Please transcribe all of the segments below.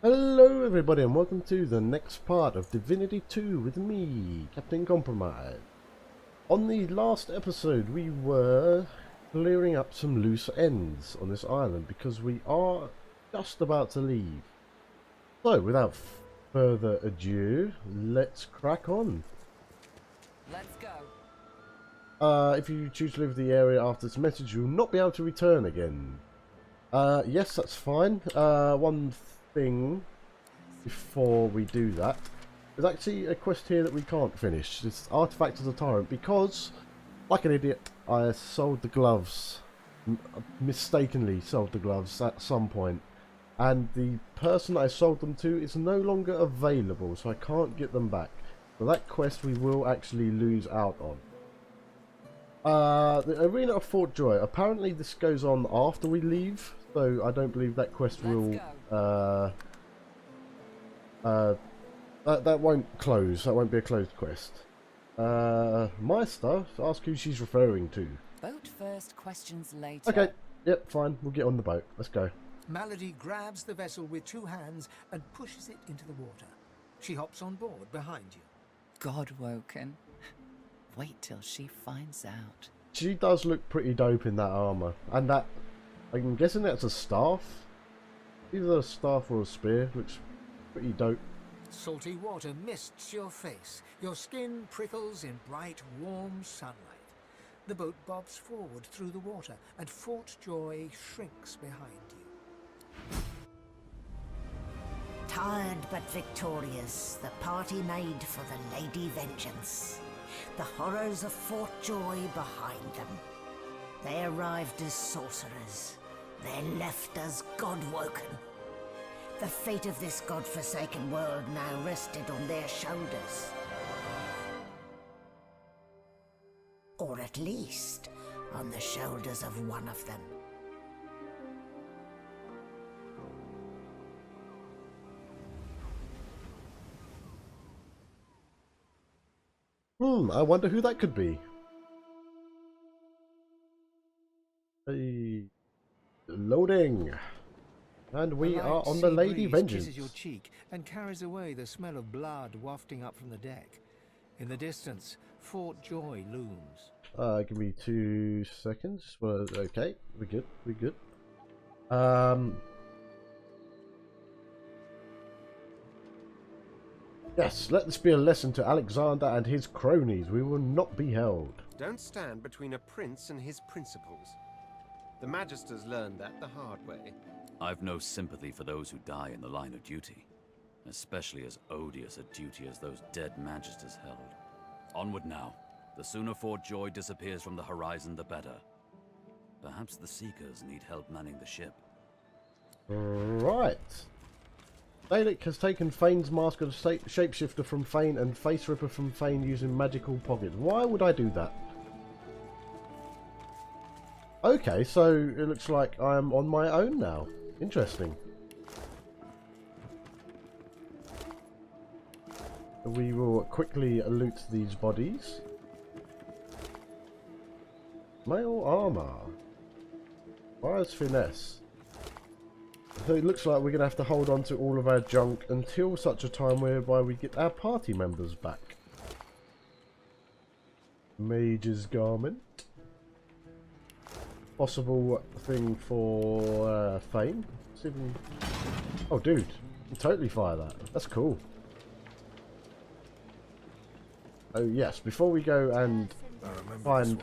Hello everybody and welcome to the next part of Divinity 2 with me, Captain Compromise. On the last episode we were clearing up some loose ends on this island because we are just about to leave. So without further ado, let's crack on. Let's go. If you choose to leave the area after this message, you will not be able to return again. Yes, that's fine. One thing before we do that, there's actually a quest here that we can't finish. It's Artifact of the Tyrant, because like an idiot I sold the gloves, mistakenly sold the gloves at some point, and the person I sold them to is no longer available, so I can't get them back. So that quest we will actually lose out on. The Arena of Fort Joy, apparently this goes on after we leave, so I don't believe that quest will that won't close. That won't be a closed quest. Meister, ask who she's referring to. Boat first, questions later. Okay, yep, fine, we'll get on the boat. Let's go. Malady grabs the vessel with two hands and pushes it into the water. She hops on board behind you. Godwoken. Wait till she finds out. She does look pretty dope in that armor, and that, I'm guessing that's a staff. Either a staff or a spear. Looks pretty dope. Salty water mists your face. Your skin prickles in bright, warm sunlight. The boat bobs forward through the water, and Fort Joy shrinks behind you. Tired but victorious, the party made for the Lady Vengeance. The horrors of Fort Joy behind them. They arrived as sorcerers. They left as Godwoken. The fate of this godforsaken world now rested on their shoulders. Or at least, on the shoulders of one of them. I wonder who that could be. Hey, loading. And we are on the Lady Vengeance. Kisses your cheek and carries away the smell of blood wafting up from the deck. In the distance, Fort Joy looms. Give me 2 seconds. Well, okay, we're good. We're good. Yes, let this be a lesson to Alexander and his cronies. We will not be held. Don't stand between a prince and his principles. The Magisters learned that the hard way. I've no sympathy for those who die in the line of duty, especially as odious a duty as those dead Magisters held. Onward now. The sooner Fort Joy disappears from the horizon, the better. Perhaps the Seekers need help manning the ship. Right. Dalek has taken Fane's mask of shapeshifter from Fane and Face Ripper from Fane using magical pockets. Why would I do that? Okay, so it looks like I'm on my own now. Interesting. We will quickly loot these bodies. Mail armor. Where's finesse? So it looks like we're going to have to hold on to all of our junk until such a time whereby we get our party members back. Mage's garment. Possible thing for Fame. Oh dude, you can totally fire that. That's cool. Oh yes, before we go and find...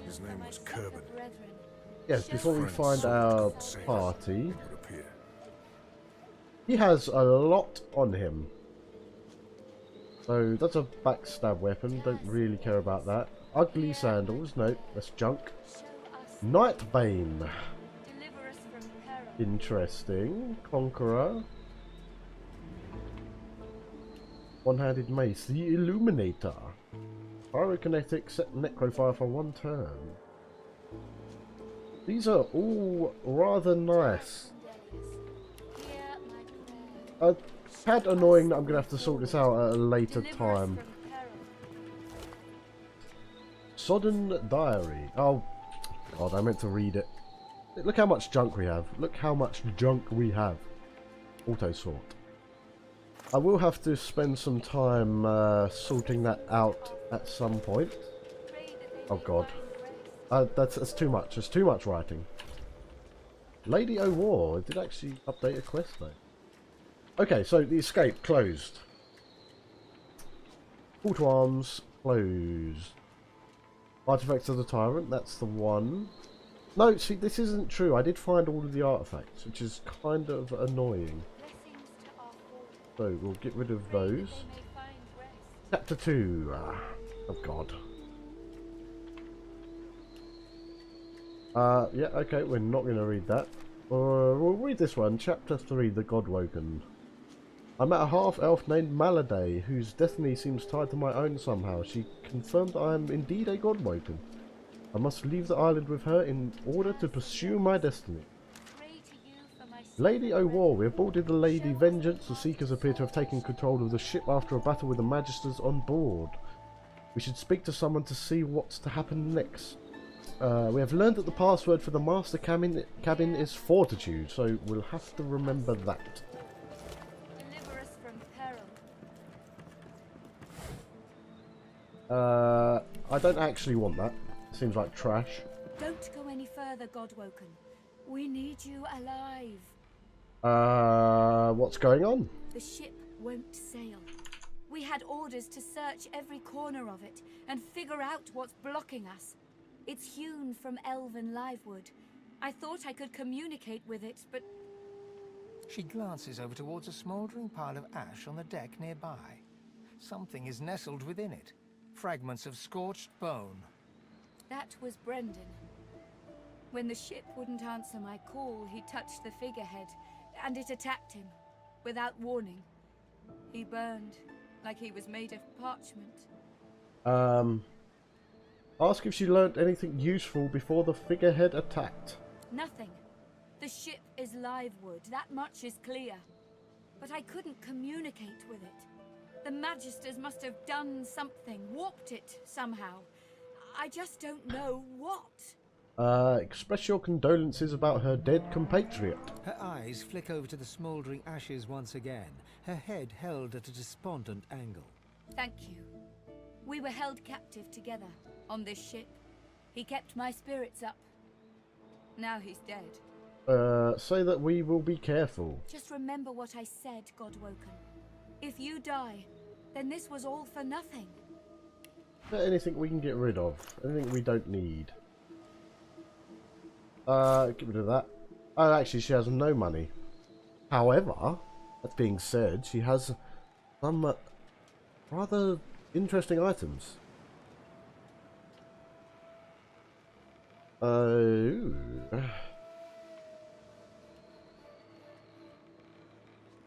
His name was Kerbin. Yes, before we find our party, he has a lot on him. So that's a backstab weapon, don't really care about that. Ugly sandals, no, that's junk. Nightbane. Interesting. Conqueror. One-handed mace. The Illuminator. Pyrokinetic, set Necrofire for 1 turn. These are all rather nice. A tad annoying that I'm going to have to sort this out at a later time. Sodden Diary. Oh, God, I meant to read it. Look how much junk we have. Look how much junk we have. auto sort. I will have to spend some time sorting that out at some point. Oh god. That's too much. There's too much writing. Lady O'War. It did actually update a quest though. Okay, so the escape closed. Call to arms closed. Artifacts of the Tyrant, that's the one. No, see, this isn't true. I did find all of the artifacts, which is kind of annoying. So we'll get rid of those. Chapter 2. Oh god. Yeah, okay, we're not going to read that. We'll read this one. Chapter 3, The Godwoken. I met a half-elf named Maladay, whose destiny seems tied to my own somehow. She confirmed I am indeed a Godwoken. I must leave the island with her in order to pursue my destiny. Lady O'War, we have boarded the Lady Vengeance. The Seekers appear to have taken control of the ship after a battle with the Magisters on board. We should speak to someone to see what's to happen next. We have learned that the password for the master cabin is Fortitude, so we'll have to remember that. Deliver us from peril. I don't actually want that. Seems like trash. Don't go any further, Godwoken. We need you alive. What's going on? The ship won't sail. We had orders to search every corner of it and figure out what's blocking us. It's hewn from elven livewood. I thought I could communicate with it, but... She glances over towards a smouldering pile of ash on the deck nearby. Something is nestled within it. Fragments of scorched bone. That was Brendan. When the ship wouldn't answer my call, he touched the figurehead, and it attacked him, without warning. He burned, like he was made of parchment. Ask if she learnt anything useful before the figurehead attacked. Nothing. The ship is livewood, that much is clear. But I couldn't communicate with it. The Magisters must have done something, warped it somehow. I just don't know what. Express your condolences about her dead compatriot. Her eyes flick over to the smouldering ashes once again, her head held at a despondent angle. Thank you. We were held captive together on this ship. He kept my spirits up. Now he's dead. Say that we will be careful. Just remember what I said, Godwoken. If you die, then this was all for nothing. Is there anything we can get rid of? Anything we don't need? Get rid of that. Oh, actually, she has no money. However, that being said, she has some rather interesting items.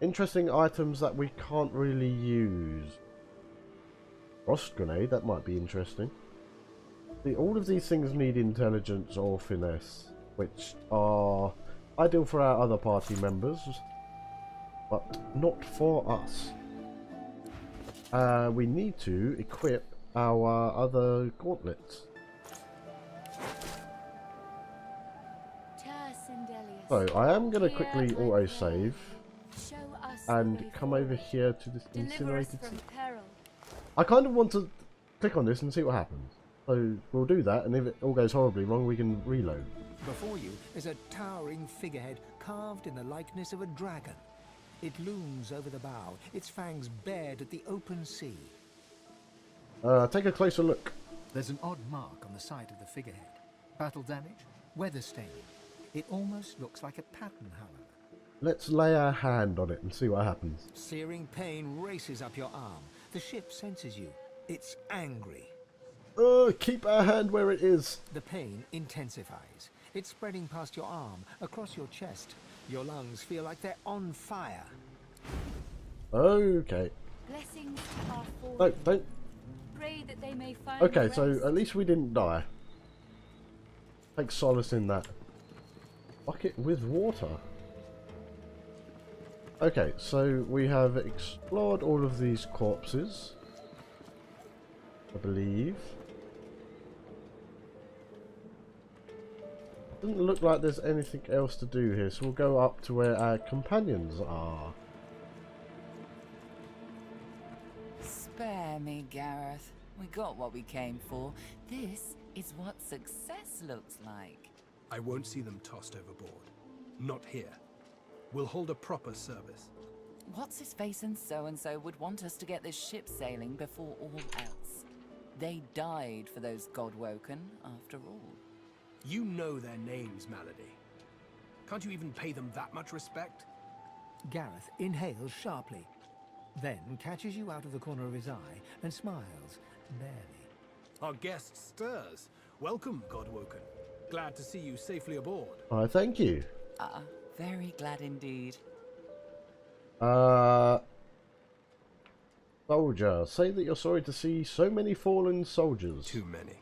Interesting items that we can't really use. Frost grenade, that might be interesting. See, all of these things need intelligence or finesse, which are ideal for our other party members, but not for us. We need to equip our other gauntlets. So I am going to quickly auto-save and come over here to this incinerated sea. I kind of want to click on this and see what happens. So we'll do that, and if it all goes horribly wrong, we can reload. Before you is a towering figurehead carved in the likeness of a dragon. It looms over the bow, its fangs bared at the open sea. Take a closer look. There's an odd mark on the side of the figurehead. Battle damage, weather staining. It almost looks like a pattern, however. Let's lay our hand on it and see what happens. Searing pain races up your arm. The ship senses you. It's angry. Keep our hand where it is. The pain intensifies. It's spreading past your arm, across your chest. Your lungs feel like they're on fire. Okay. Blessings to our No, fallen. don't. Pray that they may find Okay, so rest. at least we didn't die. Take solace in that. Bucket with water. Okay, so we have explored all of these corpses, I believe. Doesn't look like there's anything else to do here, so we'll go up to where our companions are. Spare me, Gareth. We got what we came for. This is what success looks like. I won't see them tossed overboard. Not here. We'll hold a proper service. What's his face and so would want us to get this ship sailing before all else. They died for those Godwoken, after all. You know their names, Malady. Can't you even pay them that much respect? Gareth inhales sharply, then catches you out of the corner of his eye and smiles, barely. Our guest stirs. Welcome, Godwoken. Glad to see you safely aboard. Alright, thank you. Very glad indeed. Soldier, say that you're sorry to see so many fallen soldiers. Too many.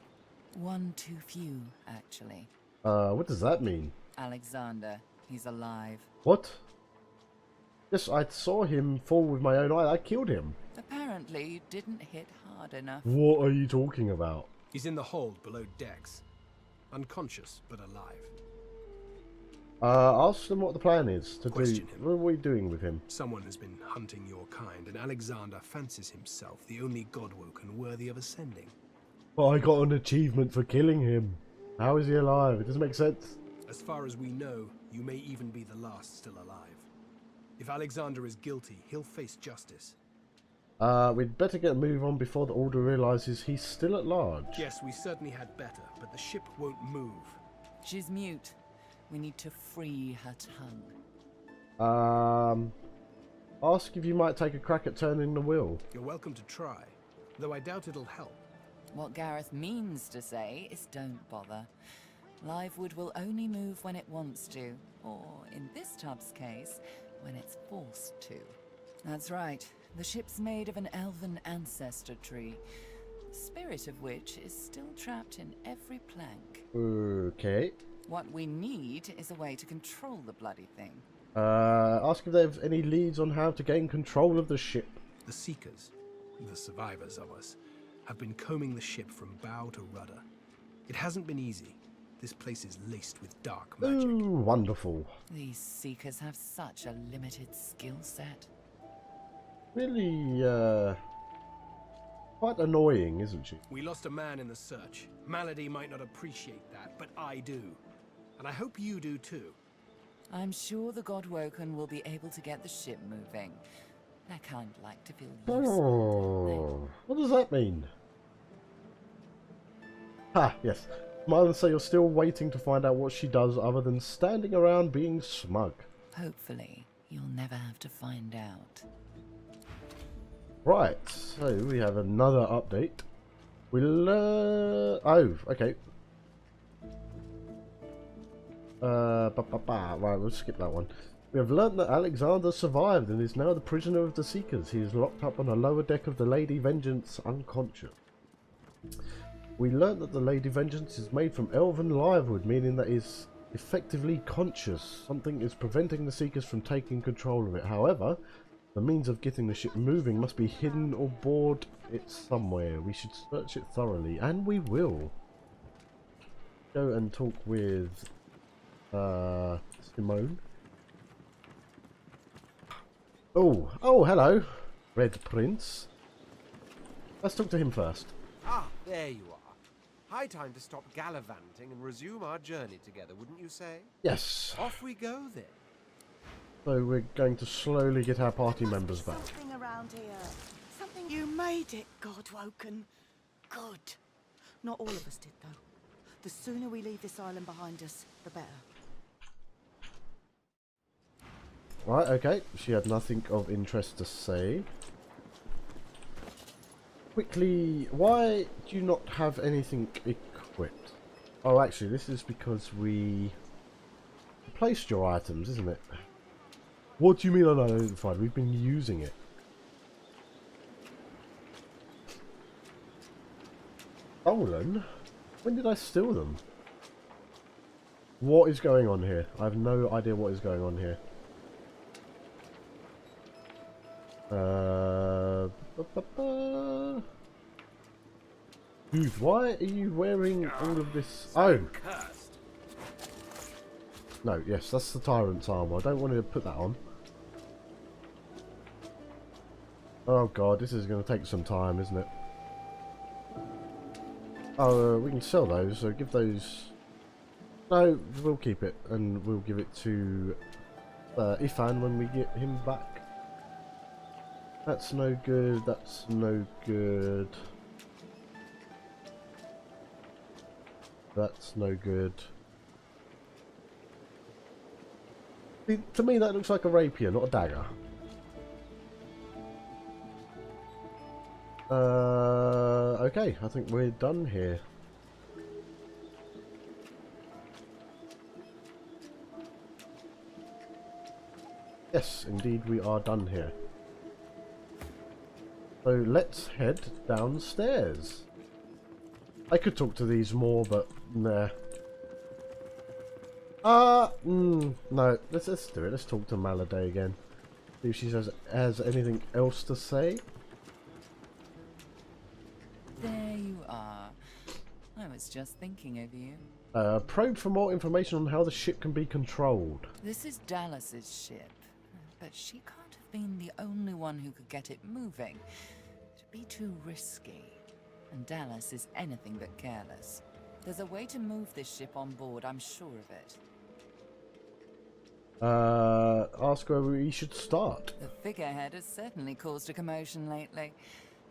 One too few, actually. What does that mean? Alexander, he's alive. What? Yes, I saw him fall with my own eye. I killed him. Apparently, you didn't hit hard enough. What are you talking about? He's in the hold below decks. Unconscious, but alive. Ask them what the plan is to Question do. him. What are we doing with him? Someone has been hunting your kind, and Alexander fancies himself the only Godwoken worthy of ascending. Well, I got an achievement for killing him. How is he alive? It doesn't make sense. As far as we know, you may even be the last still alive. If Alexander is guilty, he'll face justice. We'd better get a move on before the Order realises he's still at large. Yes, we certainly had better, but the ship won't move. She's mute. We need to free her tongue. Ask if you might take a crack at turning the wheel. You're welcome to try, though I doubt it'll help. What Gareth means to say is don't bother. Livewood will only move when it wants to, or in this tub's case, when it's forced to. That's right. The ship's made of an elven ancestor tree, the spirit of which is still trapped in every plank. Okay. What we need is a way to control the bloody thing. Ask if they have any leads on how to gain control of the ship. The Seekers, the survivors of us, have been combing the ship from bow to rudder. It hasn't been easy. This place is laced with dark magic. Ooh, wonderful. These Seekers have such a limited skill set. Really, quite annoying, isn't she? We lost a man in the search. Malady might not appreciate that, but I do. And I hope you do too. I'm sure the Godwoken will be able to get the ship moving. They're kind of like to feel Oh, what does that mean? Ha, yes. Smile and say you're still waiting to find out what she does other than standing around being smug. Hopefully, you'll never have to find out. Right, so we have another update. We'll, oh, okay. Right, we'll skip that one. We have learnt that Alexander survived and is now the prisoner of the Seekers. He is locked up on a lower deck of the Lady Vengeance, unconscious. We learnt that the Lady Vengeance is made from elven livewood, meaning that it is effectively conscious. Something is preventing the Seekers from taking control of it. However, the means of getting the ship moving must be hidden or board it somewhere. We should search it thoroughly, and we will. Go and talk with Simone. Oh, hello, Red Prince. Let's talk to him first. Ah, there you are. High time to stop gallivanting and resume our journey together, wouldn't you say? Yes. Off we go then. So we're going to slowly get our party members back. Something around here. Something. You made it, Godwoken. Good. Not all of us did, though. The sooner we leave this island behind us, the better. Right, okay. She had nothing of interest to say. Quickly, why do you not have anything equipped? Oh, actually, this is because we placed your items, isn't it? What do you mean unidentified? We've been using it. Stolen? When did I steal them? What is going on here? I have no idea what is going on here. Dude, why are you wearing all of this? Oh! No, yes, that's the Tyrant's armor. I don't want to put that on. Oh god, this is going to take some time, isn't it? Oh, we can sell those, so give those... No, we'll keep it, and we'll give it to Ifan when we get him back. That's no good, that's no good. That's no good. See, to me that looks like a rapier, not a dagger. Okay, I think we're done here. Yes, indeed we are done here. So let's head downstairs. I could talk to these more, but nah. No, let's do it. Let's talk to Maladay again. See if she has anything else to say. There you are. I was just thinking of you. Probe for more information on how the ship can be controlled. This is Dallas's ship, but she can't have been the only one who could get it moving. It'd be too risky, and Dallas is anything but careless. There's a way to move this ship on board, I'm sure of it. Ask where we should start. The figurehead has certainly caused a commotion lately.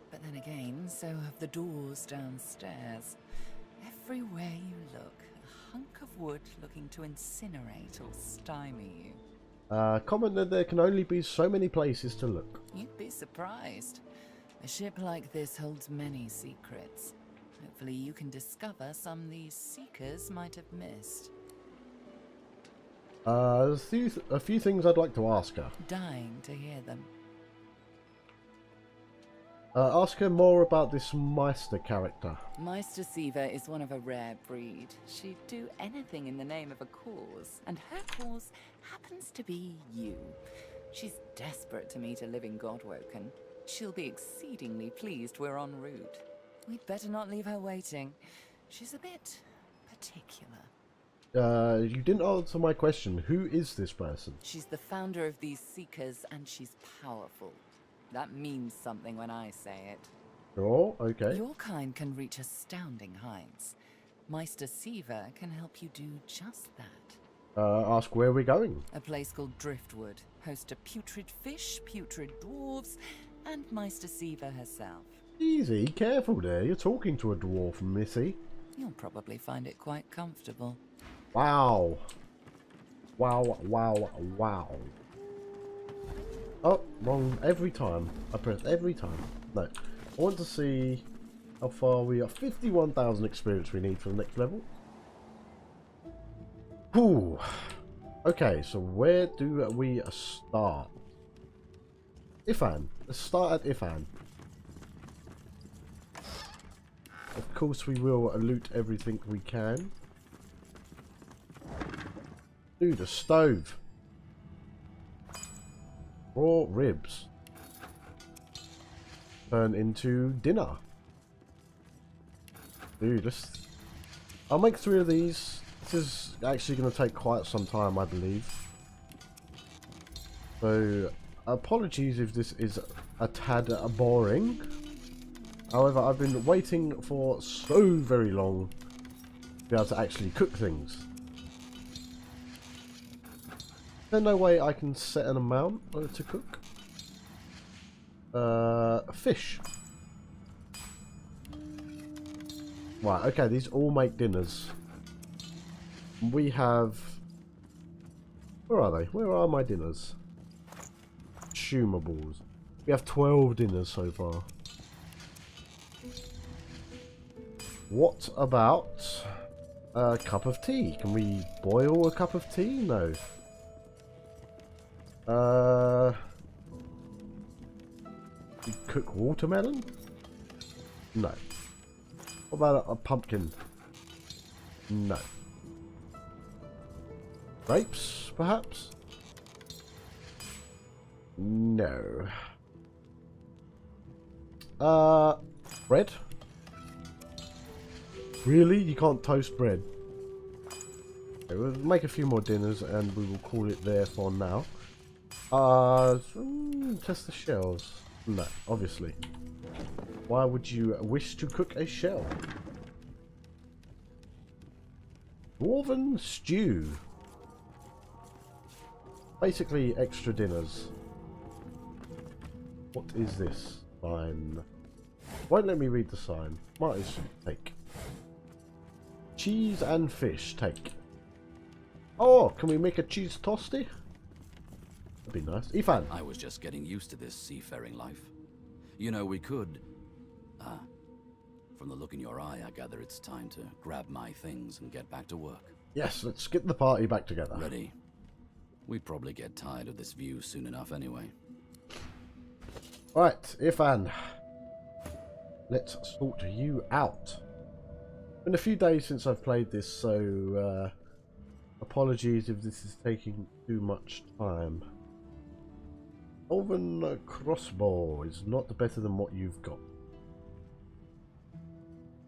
But then again, so have the doors downstairs. Everywhere you look, a hunk of wood looking to incinerate or stymie you. Comment that there can only be so many places to look. You'd be surprised. A ship like this holds many secrets. Hopefully you can discover some these seekers might have missed. There's a few things I'd like to ask her. Dying to hear them. Ask her more about this Meister character. Meister Siva is one of a rare breed. She'd do anything in the name of a cause, and her cause happens to be you. She's desperate to meet a living Godwoken. She'll be exceedingly pleased we're en route. We'd better not leave her waiting. She's a bit particular. You didn't answer my question. Who is this person? She's the founder of these Seekers, and she's powerful. That means something when I say it. Oh, okay. Your kind can reach astounding heights. Meister Siva can help you do just that. Ask where we're going. A place called Driftwood, host to putrid fish, putrid dwarves, and Meister Siva herself. Easy, careful there. You're talking to a dwarf, Missy. You'll probably find it quite comfortable. Wow. Wow, wow, wow. Oh, wrong. Every time. I press every time. No. I want to see how far we are. 51,000 experience we need for the next level. Whew. Okay, so where do we start? Ifan. Let's start at Ifan. Of course we will loot everything we can. Dude, a stove. Raw ribs. Turn into dinner. Dude, I'll make 3 of these. This is actually going to take quite some time, I believe. So, apologies if this is a tad boring. However, I've been waiting for so very long to be able to actually cook things. There's no way I can set an amount to cook. Fish. Right, okay, these all make dinners. We have... Where are they? Where are my dinners? Consumables. We have 12 dinners so far. What about a cup of tea? Can we boil a cup of tea? No. You cook watermelon? No. What about a pumpkin? No. Grapes, perhaps? No. Bread? Really? You can't toast bread? Okay, we'll make a few more dinners and we will call it there for now. Test the shells. No, obviously. Why would you wish to cook a shell? Dwarven stew. Basically extra dinners. What is this? Sign. Won't let me read the sign. Might as well take. Cheese and fish, take. Oh, can we make a cheese toasty? That'd be nice. Ethan. I was just getting used to this seafaring life. You know, we could... from the look in your eye, I gather it's time to grab my things and get back to work. Yes, let's get the party back together. Ready? We'd probably get tired of this view soon enough anyway. Right, Ifan. Let's sort you out. Been a few days since I've played this, so apologies if this is taking too much time. Elven crossbow is not better than what you've got.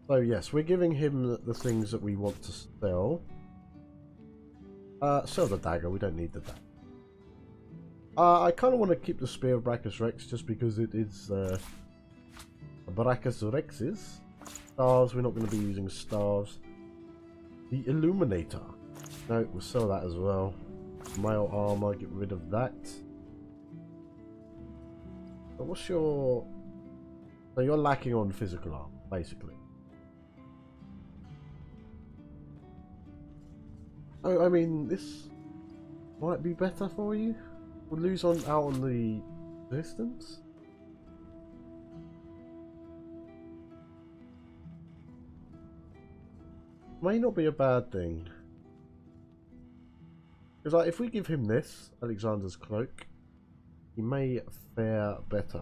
So yes, we're giving him the things that we want to sell. Sell the dagger, we don't need the dagger. I kind of want to keep the Spear of Brachus Rex just because it is Brachus Rex's. Stars, we're not going to be using stars. The Illuminator. No, we'll sell that as well. Mail armor, get rid of that. But what's your... So you're lacking on physical armor, basically. Oh, I mean, this might be better for you. We'll lose out on the distance. May not be a bad thing. Because like, if we give him this, Alexander's cloak, he may fare better.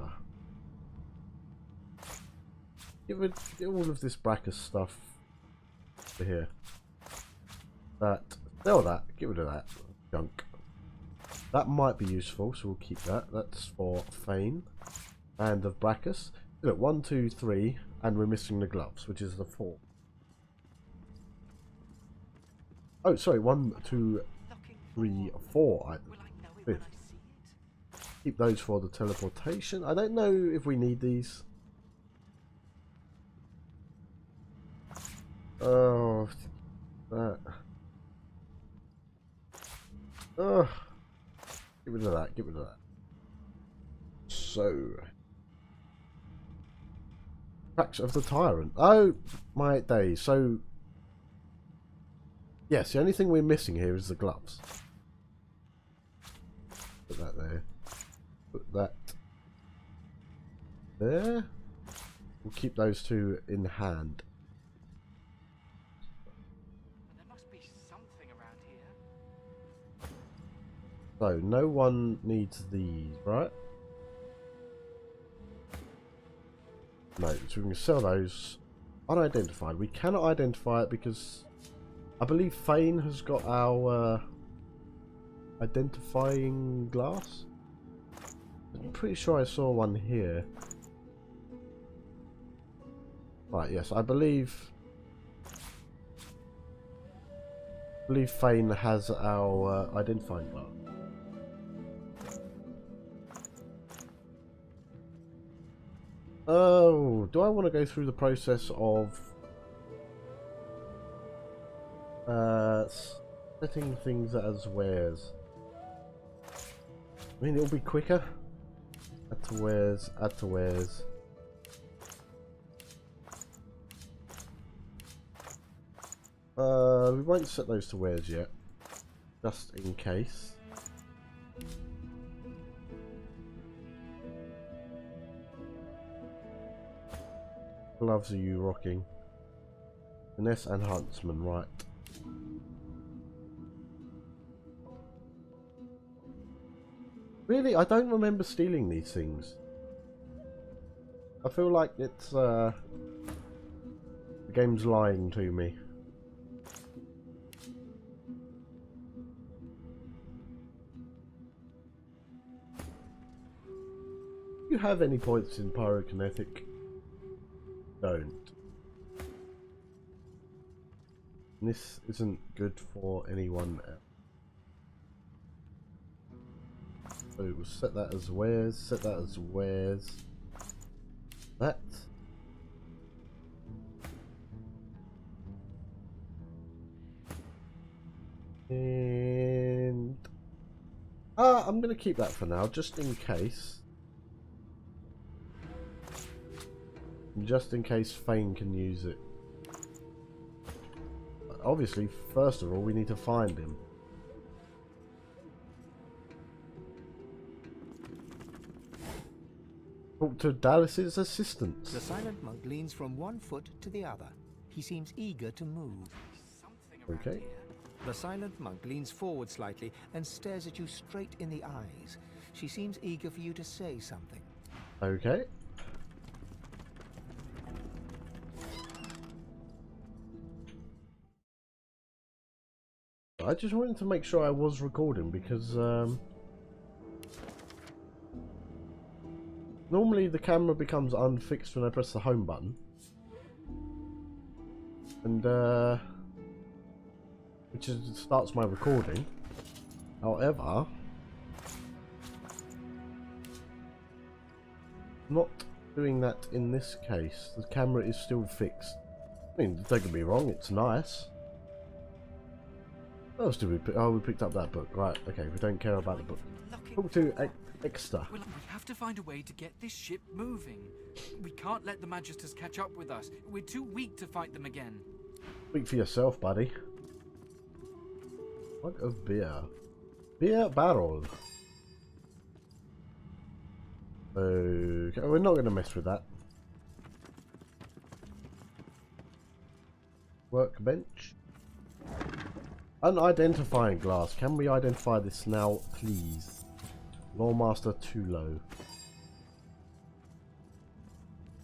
Get all of this Brachus stuff over here. Sell that, get rid of that junk. That might be useful, so we'll keep that. That's for Fane and of Brachus. Look, 1, 2, 3, and we're missing the gloves, which is the 4. Oh, sorry, 1, 2, 3, 4. Fifth. Keep those for the teleportation. I don't know if we need these. Oh, that. Oh, get rid of that. Get rid of that. So, Tracks of the Tyrant. Oh my days. So, yes, the only thing we're missing here is the gloves. Put that there. Put that there. We'll keep those two in hand. There must be something around here. So, no one needs these, right? No, so we can sell those. Unidentified. We cannot identify it because I believe Fane has got our identifying glass. I'm pretty sure I saw one here. Right, yes, I believe Fane has our identifying glass. Oh, do I want to go through the process of setting things as wares? I mean, it'll be quicker. Add to wares, add to wares. We won't set those to wares yet, just in case. Gloves are you rocking? Finesse and Huntsman, right. Really, I don't remember stealing these things. I feel like it's the game's lying to me. Do you have any points in pyrokinetic? Don't. This isn't good for anyone else. So we'll set that as wares, set that as wares. That. And I'm gonna keep that for now, just in case. Just in case Fane can use it. Obviously, first of all, we need to find him. Talk to Dallas's assistants. The silent monk leans from one foot to the other. He seems eager to move. Okay. The silent monk leans forward slightly and stares at you straight in the eyes. She seems eager for you to say something. Okay. I just wanted to make sure I was recording because normally the camera becomes unfixed when I press the home button. And which starts my recording. However, not doing that in this case. The camera is still fixed. I mean, don't get me wrong, it's nice. What else did we pick? Oh, we picked up that book. Right, okay, we don't care about the book. Talk to Exeter. We have to find a way to get this ship moving. We can't let the Magisters catch up with us. We're too weak to fight them again. Speak for yourself, buddy. Mug of beer. Beer barrel. Okay, we're not going to mess with that. Workbench. Unidentifying glass. Can we identify this now, please? Lawmaster too low.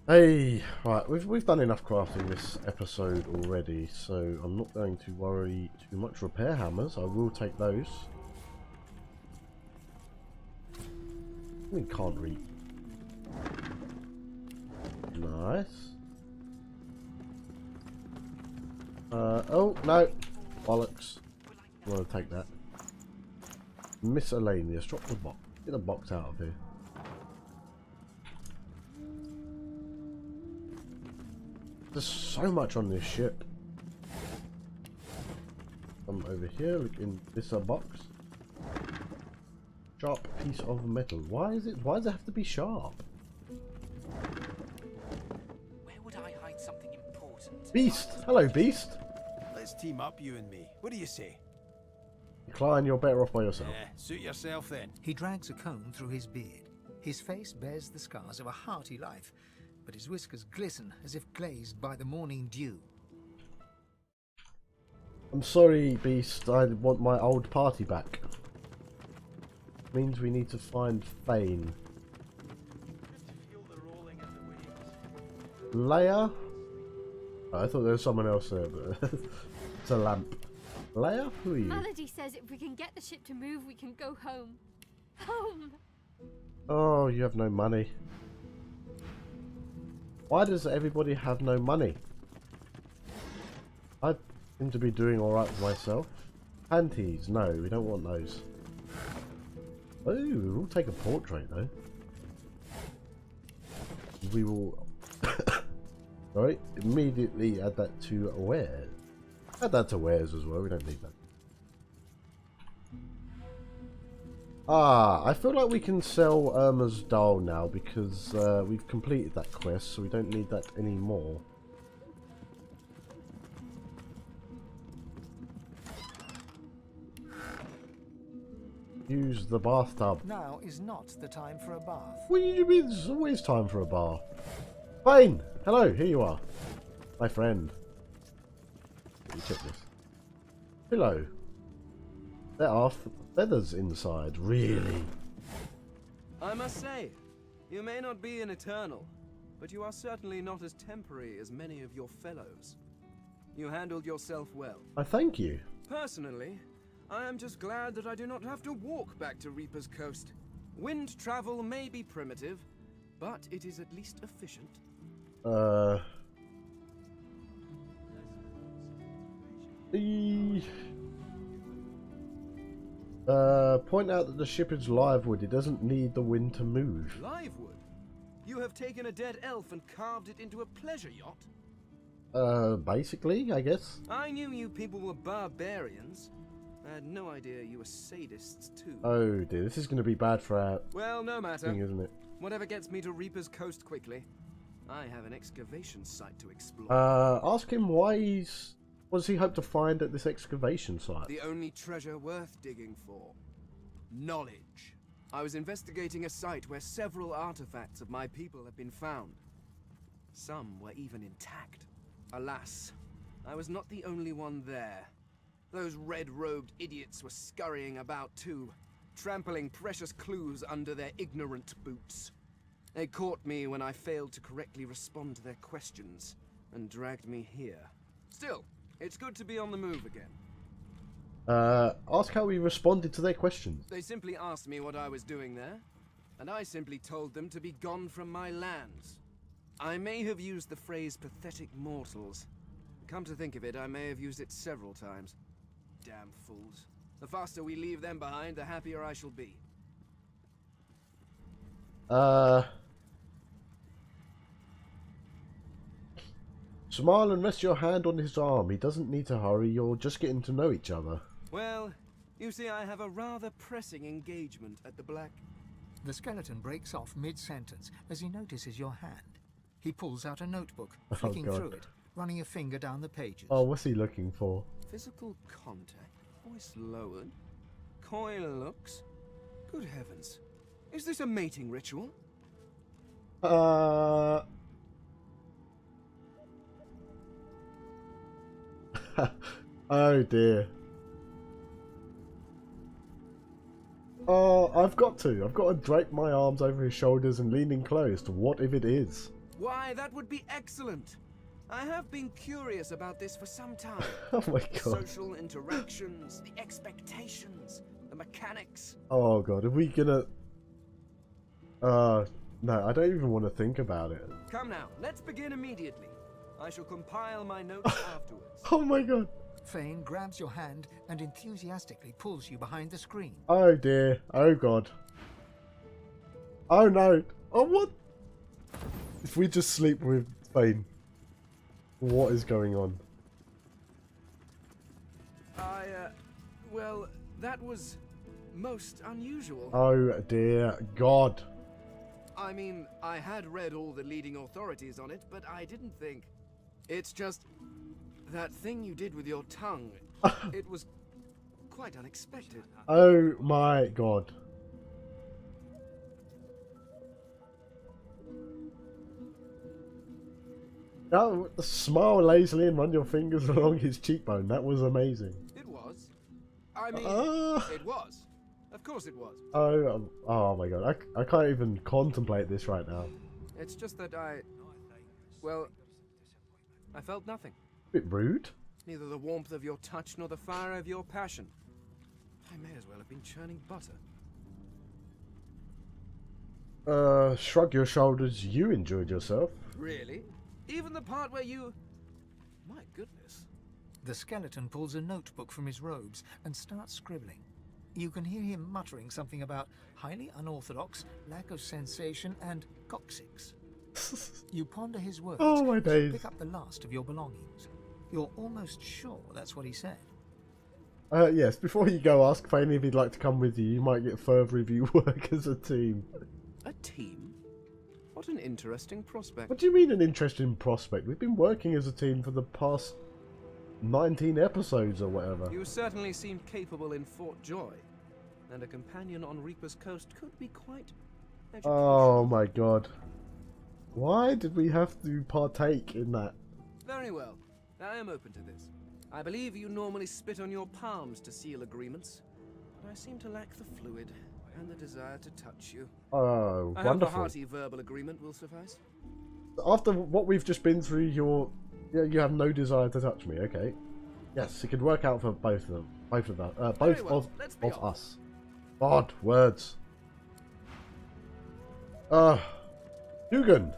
Hey, right, we've done enough crafting this episode already, so I'm not going to worry too much. Repair hammers, I will take those. We can't read. Nice. Oh no, bollocks. I'm gonna take that. Miscellaneous. Drop the box. Get the box out of here. There's so much on this ship. Come over here. Look in this box. Sharp piece of metal. Why does it have to be sharp? Where would I hide something important? Beast. Hello, Beast. Let's team up, you and me. What do you say? Klein, you're better off by yourself. Suit yourself then. He drags a comb through his beard. His face bears the scars of a hearty life, but his whiskers glisten as if glazed by the morning dew. I'm sorry, Beast. I want my old party back. Means we need to find Fane. Leia? Oh, I thought there was someone else there, but it's a lamp. Leia? Who are you? Melody says if we can get the ship to move, we can go home. Home! Oh, you have no money. Why does everybody have no money? I seem to be doing alright for myself. Panties? No, we don't want those. Oh, we'll take a portrait though. We will sorry, immediately add that to wares. Add that to wares as well, we don't need that. Ah, I feel like we can sell Irma's doll now because we've completed that quest, so we don't need that anymore. Use the bathtub. Now is not the time for a bath. What do you mean? There's always time for a bath. Fine. Hello, here you are. My friend. Let me check this. Hello. There are feathers inside. Really? I must say, you may not be an eternal, but you are certainly not as temporary as many of your fellows. You handled yourself well. I thank you. Personally, I am just glad that I do not have to walk back to Reaper's Coast. Wind travel may be primitive, but it is at least efficient. Point out that the ship is live wood. It doesn't need the wind to move. Live wood? You have taken a dead elf and carved it into a pleasure yacht? Basically, I guess. I knew you people were barbarians. I had no idea you were sadists too. Oh dear, this is going to be bad for our Well, no matter. thing, isn't it? Whatever gets me to Reaper's Coast quickly. I have an excavation site to explore. Ask him why he's... What does he hope to find at this excavation site? The only treasure worth digging for. Knowledge. I was investigating a site where several artifacts of my people have been found. Some were even intact. Alas, I was not the only one there. Those red-robed idiots were scurrying about too, trampling precious clues under their ignorant boots. They caught me when I failed to correctly respond to their questions, and dragged me here. Still, it's good to be on the move again. Ask how he responded to their questions. They simply asked me what I was doing there, and I simply told them to be gone from my lands. I may have used the phrase pathetic mortals. Come to think of it, I may have used it several times. Damn fools. The faster we leave them behind, the happier I shall be. Smile and rest your hand on his arm. He doesn't need to hurry. You're just getting to know each other. Well, you see, I have a rather pressing engagement at the Black... The skeleton breaks off mid-sentence as he notices your hand. He pulls out a notebook, flicking through it, running a finger down the pages. Oh, what's he looking for? Physical contact, voice lowered, coy looks. Good heavens. Is this a mating ritual? Oh dear. Oh, I've got to drape my arms over his shoulders and lean in close to what if it is. Why, that would be excellent. I have been curious about this for some time. Oh my The god. social interactions, the expectations, the mechanics. Oh god, are we gonna... no, I don't even want to think about it. Come now, let's begin immediately. I shall compile my notes afterwards. Oh my god. Fane grabs your hand and enthusiastically pulls you behind the screen. Oh dear. Oh god. Oh no. Oh what? If we just sleep with Fane, what is going on? Well, that was most unusual. Oh dear god. I mean, I had read all the leading authorities on it, but I didn't think. It's just that thing you did with your tongue. It was quite unexpected. Oh my god. Now, smile lazily and run your fingers along his cheekbone. That was amazing. It was. I mean, it was. Of course it was. Oh my god. I can't even contemplate this right now. It's just that well, I felt nothing. Bit rude. Neither the warmth of your touch nor the fire of your passion. I may as well have been churning butter. Shrug your shoulders. You enjoyed yourself. Really? Even the part where you... My goodness. The skeleton pulls a notebook from his robes and starts scribbling. You can hear him muttering something about highly unorthodox, lack of sensation, and coccyx. You ponder his words. Oh my as you days. pick up the last of your belongings. You're almost sure that's what he said. Yes, before you go, ask Fane if he'd like to come with you. You might get further review work as a team. A team? What an interesting prospect. What do you mean an interesting prospect? We've been working as a team for the past 19 episodes or whatever. You certainly seemed capable in Fort Joy, and a companion on Reaper's Coast could be quite educational. Oh my god. Why did we have to partake in that? Very well. I am open to this. I believe you normally spit on your palms to seal agreements, but I seem to lack the fluid and the desire to touch you. Oh, I hope a wonderful. hearty verbal agreement will suffice. After what we've just been through, you have no desire to touch me. Okay. Yes, it could work out for both of them. Both of us. Very well, let's be off. Us. Odd words. Dugan.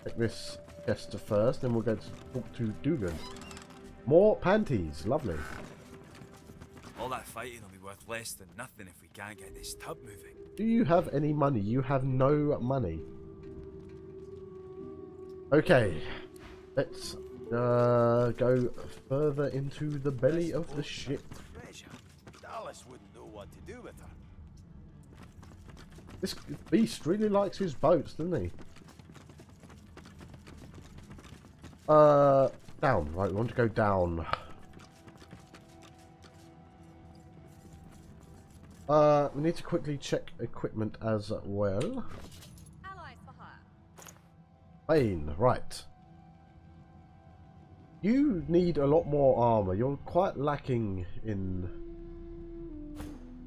Take this Chester first, then we'll go to talk to Dugan. More panties. Lovely. All that fighting will be worth less than nothing if we can't get this tub moving. Do you have any money? You have no money. Okay. Let's go further into the belly of the ship. Treasure. Dallas wouldn't know what to do with her. This beast really likes his boats, doesn't he? Down. Right, we want to go down. We need to quickly check equipment as well. Allies for hire. Bane, right. You need a lot more armor. You're quite lacking in...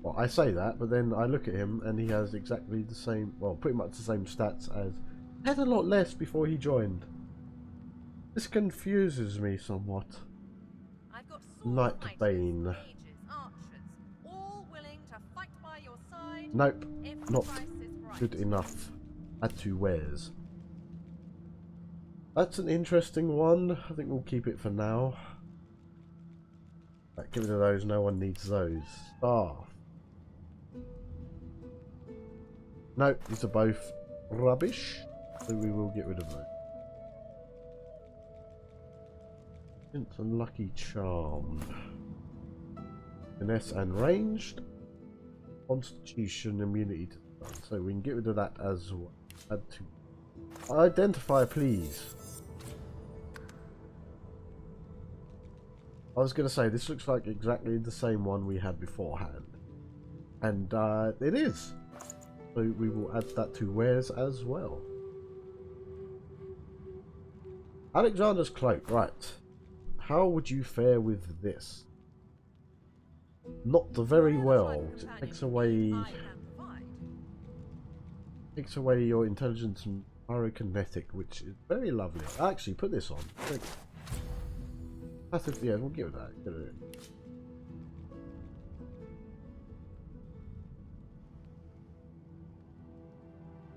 Well, I say that, but then I look at him and he has exactly the same... Well, pretty much the same stats as... He had a lot less before he joined. This confuses me somewhat. I've got Knight Bane. mages, archers, all willing to fight by your side. Nope, if the not price is right. good enough. Add 2 wares. That's an interesting one. I think we'll keep it for now. Right, get rid of those. No one needs those. Staff. Nope, these are both rubbish. So we will get rid of those. Hint and Lucky Charm. Finesse and ranged. Constitution immunity to stun. So we can get rid of that as well. Add 2. Identify, please. I was going to say, this looks like exactly the same one we had beforehand. And it is. So we will add that to wares as well. Alexander's Cloak, right. How would you fare with this? Not very well. It takes away your intelligence and pyrokinetic, which is very lovely. Actually, put this on. Passively, yeah, we'll give it that. Get it.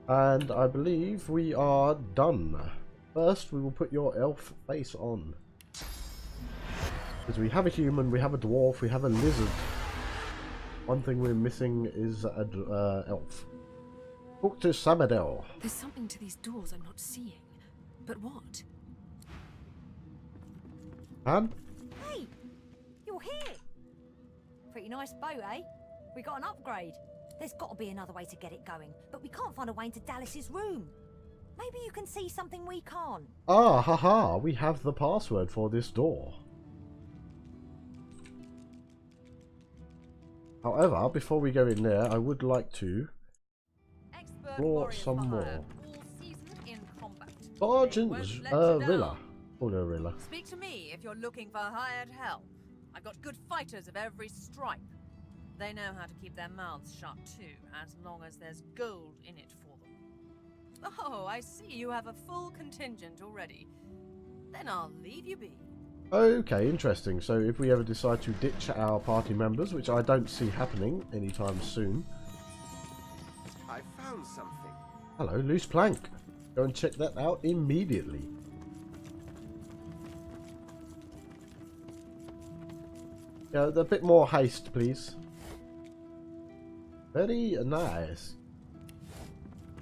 And I believe we are done. First, we will put your elf face on. Because we have a human, we have a dwarf, we have a lizard. One thing we're missing is a elf. Talk to Samadel. There's something to these doors I'm not seeing. But what? Han? Hey! You're here! Pretty nice boat, eh? We got an upgrade. There's got to be another way to get it going, but we can't find a way into Dallas's room. Maybe you can see something we can't. Ah, haha, we have the password for this door. However, before we go in there, I would like to explore some more. Sergeant's Villa. Call her Rilla. Speak to me if you're looking for hired help. I've got good fighters of every stripe. They know how to keep their mouths shut too, as long as there's gold in it for them. Oh, I see you have a full contingent already. Then I'll leave you be. Okay, interesting. So if we ever decide to ditch our party members, which I don't see happening anytime soon. I found something. Hello, loose plank. Go and check that out immediately. Yeah, a bit more haste, please. Very nice.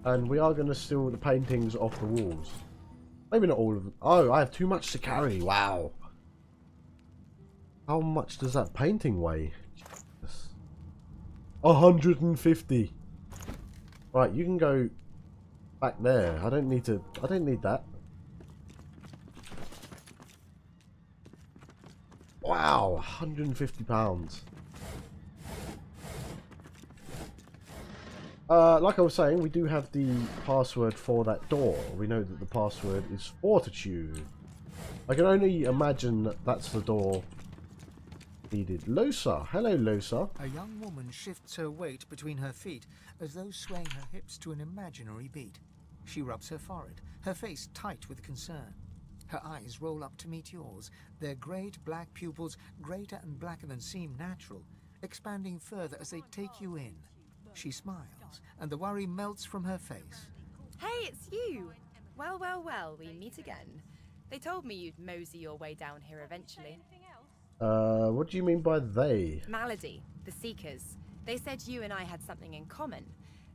And we are going to steal the paintings off the walls. Maybe not all of them. Oh, I have too much to carry. Wow. How much does that painting weigh? Jesus. 150. Right, you can go back there. I don't need that. Wow, £150. Like I was saying, we do have the password for that door. We know that the password is Fortitude. I can only imagine that that's the door needed. Losa. Hello, Losa. A young woman shifts her weight between her feet as though swaying her hips to an imaginary beat. She rubs her forehead, her face tight with concern. Her eyes roll up to meet yours, their great black pupils greater and blacker than seem natural, expanding further as they take you in. She smiles, and the worry melts from her face. Hey, it's you! Well, well, well, we meet again. They told me you'd mosey your way down here eventually. What do you mean by they? Malady, the Seekers. They said you and I had something in common.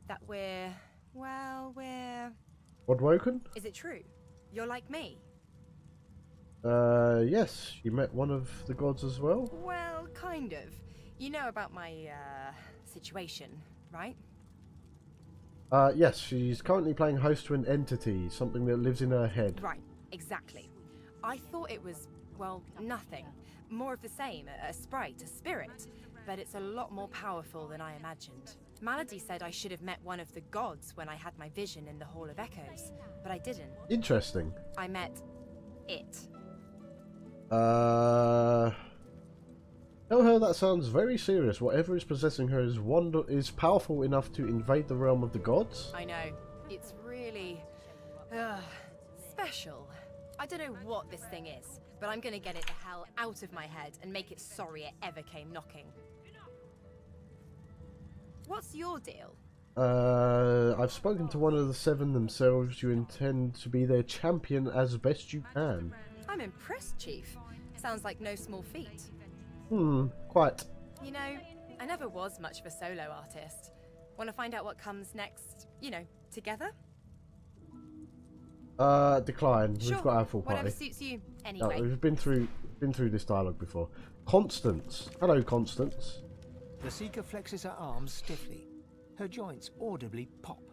That we're... well, we're... Woodwoken? Is it true? You're like me? Yes. You met one of the gods as well? Well, kind of. You know about my, situation, right? Yes. She's currently playing host to an entity, something that lives in her head. Right, exactly. I thought it was, well, nothing. More of the same, a sprite, a spirit. But it's a lot more powerful than I imagined. Malady said I should have met one of the gods when I had my vision in the Hall of Echoes, but I didn't. Interesting. I met it. Tell her that sounds very serious. Whatever is possessing her is powerful enough to invade the realm of the gods. I know. It's really... special. I don't know what this thing is, but I'm gonna get it the hell out of my head and make it sorry it ever came knocking. What's your deal? I've spoken to one of the seven themselves. You intend to be their champion as best you can. I'm impressed, Chief. Sounds like no small feat. Quite. You know, I never was much of a solo artist. Want to find out what comes next, you know, together? Decline. Sure, We've got our full party. whatever suits you. Anyway. No, we've been through this dialogue before. Constance. Hello, Constance. The Seeker flexes her arms stiffly. Her joints audibly pop.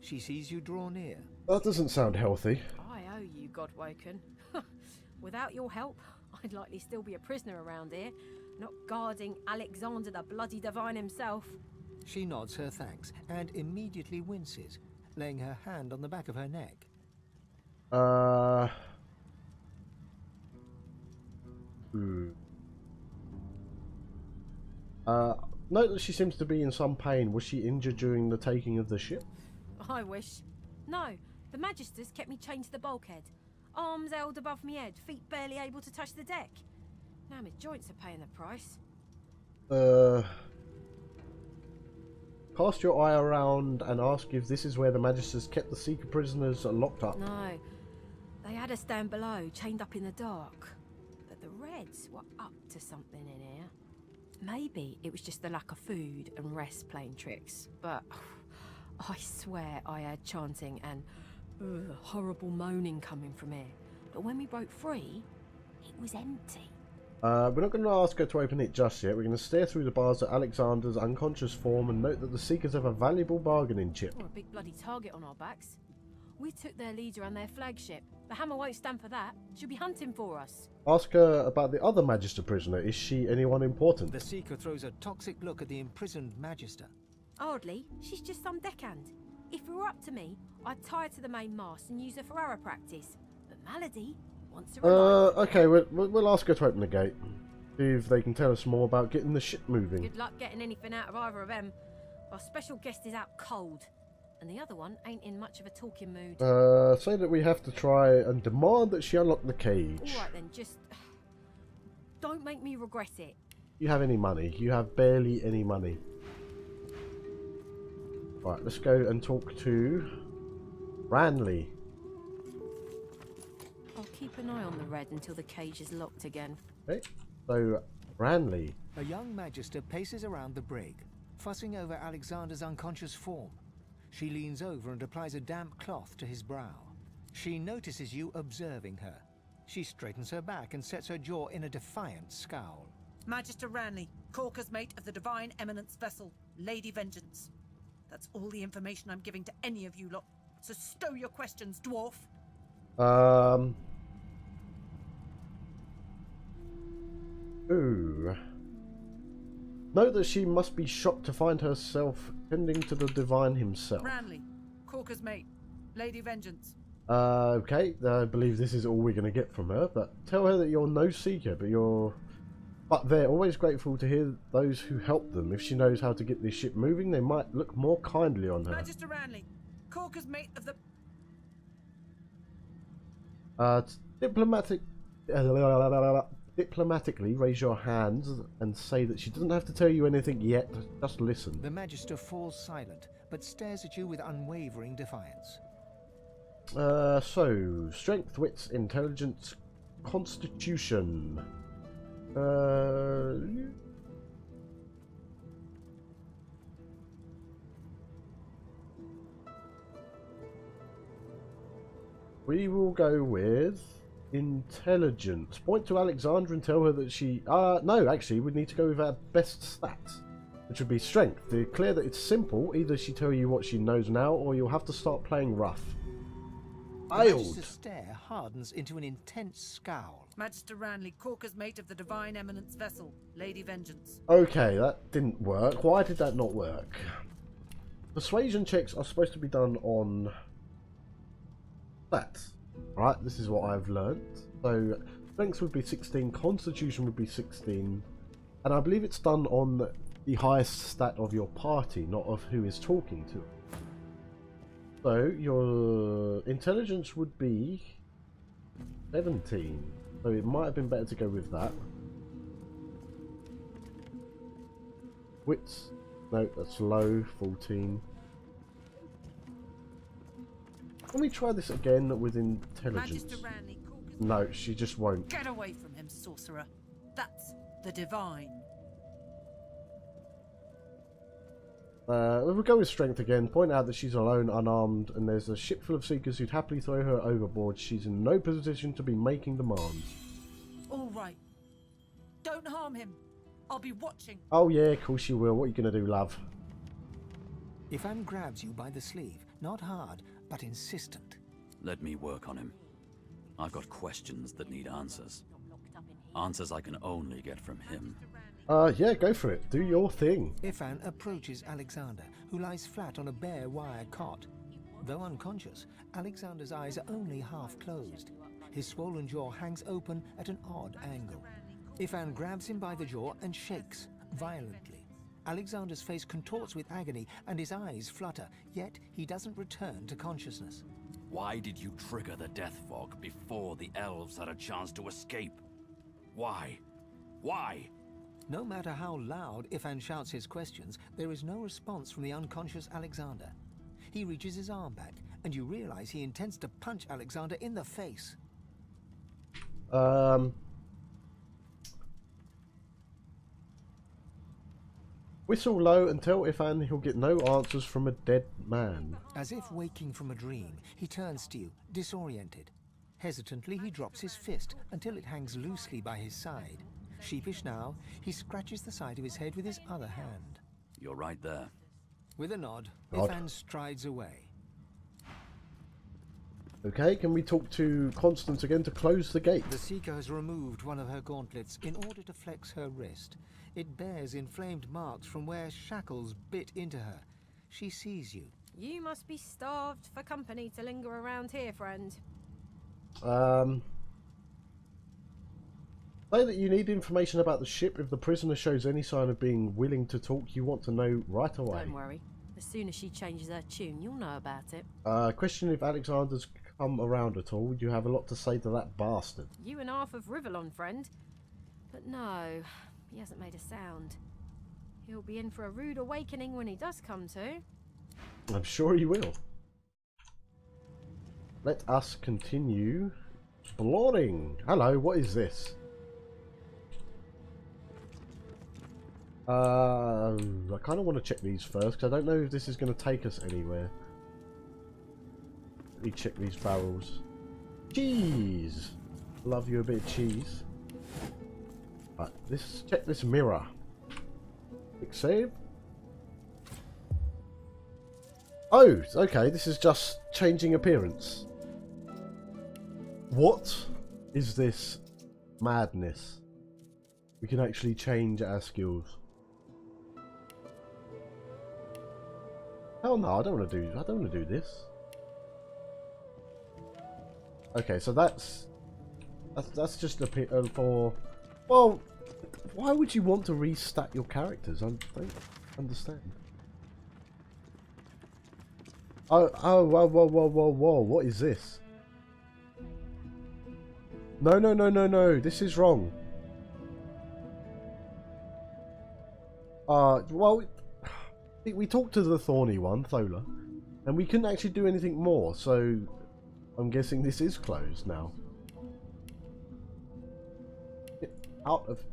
She sees you draw near. That doesn't sound healthy. I owe you, Godwoken. Without your help, I'd likely still be a prisoner around here, not guarding Alexander the bloody divine himself. She nods her thanks and immediately winces, laying her hand on the back of her neck. Note that she seems to be in some pain. Was she injured during the taking of the ship? I wish. No, the Magisters kept me chained to the bulkhead. Arms held above me head, feet barely able to touch the deck. Now my joints are paying the price. Cast your eye around and ask if this is where the Magisters kept the Seeker prisoners locked up. No, they had us down below, chained up in the dark. But the Reds were up to something in here. Maybe it was just the lack of food and rest playing tricks, but I swear I heard chanting and horrible moaning coming from here. But when we broke free, it was empty. We're not going to ask her to open it just yet. We're going to stare through the bars at Alexander's unconscious form and note that the Seekers have a valuable bargaining chip. Or a big bloody target on our backs. We took their leader and their flagship. The Hammer won't stand for that. She'll be hunting for us. Ask her about the other Magister prisoner. Is she anyone important? The Seeker throws a toxic look at the imprisoned Magister. Hardly. She's just some deckhand. If it were up to me, I'd tie her to the main mast and use her for arrow practice. But Malady wants her alive. Okay, we'll ask her to open the gate. See if they can tell us more about getting the ship moving. Good luck getting anything out of either of them. Our special guest is out cold. And the other one ain't in much of a talking mood. Say that we have to try and demand that she unlock the cage. Alright then, just... don't make me regret it. You have any money? You have barely any money. Right, let's go and talk to Ranley. I'll keep an eye on the Red until the cage is locked again. Okay, so Ranley. A young Magister paces around the brig, fussing over Alexander's unconscious form. She leans over and applies a damp cloth to his brow. She notices you observing her. She straightens her back and sets her jaw in a defiant scowl. Magister Ranley, Corker's mate of the Divine Eminence vessel, Lady Vengeance. That's all the information I'm giving to any of you lot. So stow your questions, dwarf. Ooh. Note that she must be shocked to find herself tending to the divine himself. Ranley, Corker's mate, Lady Vengeance. Okay, I believe this is all we're going to get from her, but tell her that you're no seeker, but they're always grateful to hear those who help them. If she knows how to get this ship moving, they might look more kindly on her. Magister Ranley, Corker's mate of the... Diplomatically raise your hands and say that she doesn't have to tell you anything yet, just listen. The Magister falls silent, but stares at you with unwavering defiance. So strength, wits, intelligence, constitution. We will go with intelligence. Point to Alexandra and tell her that she... no, actually, we need to go with our best stat, which would be strength. Declare that it's simple. Either she tell you what she knows now, or you'll have to start playing rough. The Magister's stare hardens into an intense scowl. Magister Ranley, Corker's mate of the Divine Eminence vessel, Lady Vengeance. Okay, that didn't work. Why did that not work? Persuasion checks are supposed to be done on that. Right, this is what I've learned. So, strength would be 16, constitution would be 16, and I believe it's done on the highest stat of your party, not of who is talking to it. So, your intelligence would be 17. So it might have been better to go with that. Wits, no, that's low, 14. Let me try this again with intelligence. Magister Ranley, Corker's... No, she just won't. Get away from him, sorcerer. That's the Divine. We'll go with strength again. Point out that she's alone, unarmed, and there's a ship full of seekers who'd happily throw her overboard. She's in no position to be making demands. All right. Don't harm him. I'll be watching. Oh yeah, of course you will. What are you going to do, love? Ifan grabs you by the sleeve, not hard, but insistent. Let me work on him. I've got questions that need answers. Answers I can only get from him. Yeah, go for it. Do your thing. Ifan approaches Alexander, who lies flat on a bare wire cot. Though unconscious, Alexander's eyes are only half closed. His swollen jaw hangs open at an odd angle. Ifan grabs him by the jaw and shakes violently. Alexander's face contorts with agony and his eyes flutter, yet he doesn't return to consciousness. Why did you trigger the death fog before the elves had a chance to escape? Why? Why? No matter how loud Ifan shouts his questions, there is no response from the unconscious Alexander. He reaches his arm back, and you realize he intends to punch Alexander in the face. Whistle low and tell Ifan he'll get no answers from a dead man. As if waking from a dream, he turns to you, disoriented. Hesitantly, he drops his fist until it hangs loosely by his side. Sheepish now, he scratches the side of his head with his other hand. You're right there. With a nod, Ifan strides away. Okay, can we talk to Constance again to close the gate? The Seeker has removed one of her gauntlets in order to flex her wrist. It bears inflamed marks from where shackles bit into her. She sees you. You must be starved for company to linger around here, friend. Say that you need information about the ship. If the prisoner shows any sign of being willing to talk, you want to know right away. Don't worry. As soon as she changes her tune, you'll know about it. Question if Alexander's come around at all. You have a lot to say to that bastard. You and half of Rivellon, friend. But no, he hasn't made a sound. He'll be in for a rude awakening when he does come to. I'm sure he will. Let us continue exploring. Hello, what is this? I kind of want to check these first, because I don't know if this is going to take us anywhere. Let me check these barrels. Cheese! Love you a bit of cheese. Right, let's check this mirror. Quick save. Oh, okay, this is just changing appearance. What is this madness? We can actually change our skills. Hell no, I don't want to do this. Okay, so that's just a for. Well, why would you want to restat your characters? I don't understand. Oh, whoa, what is this? No, this is wrong. Well, we talked to the thorny one, Thola, and we couldn't actually do anything more, so I'm guessing this is closed now. Get out of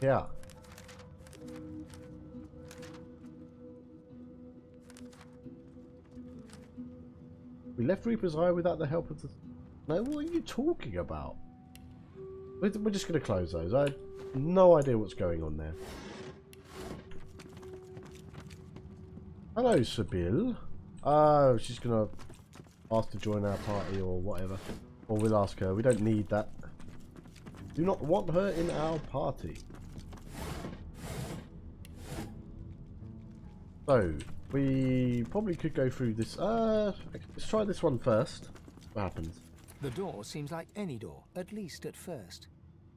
here. We left Reaper's Eye without the help of the... No, what are you talking about? We're just going to close those. I have no idea what's going on there. Hello, Sibyl. She's going to ask to join our party or whatever. Or we'll ask her. We don't need that. Do not want her in our party. So, we probably could go through this. Let's try this one first. What happens? The door seems like any door, at least at first.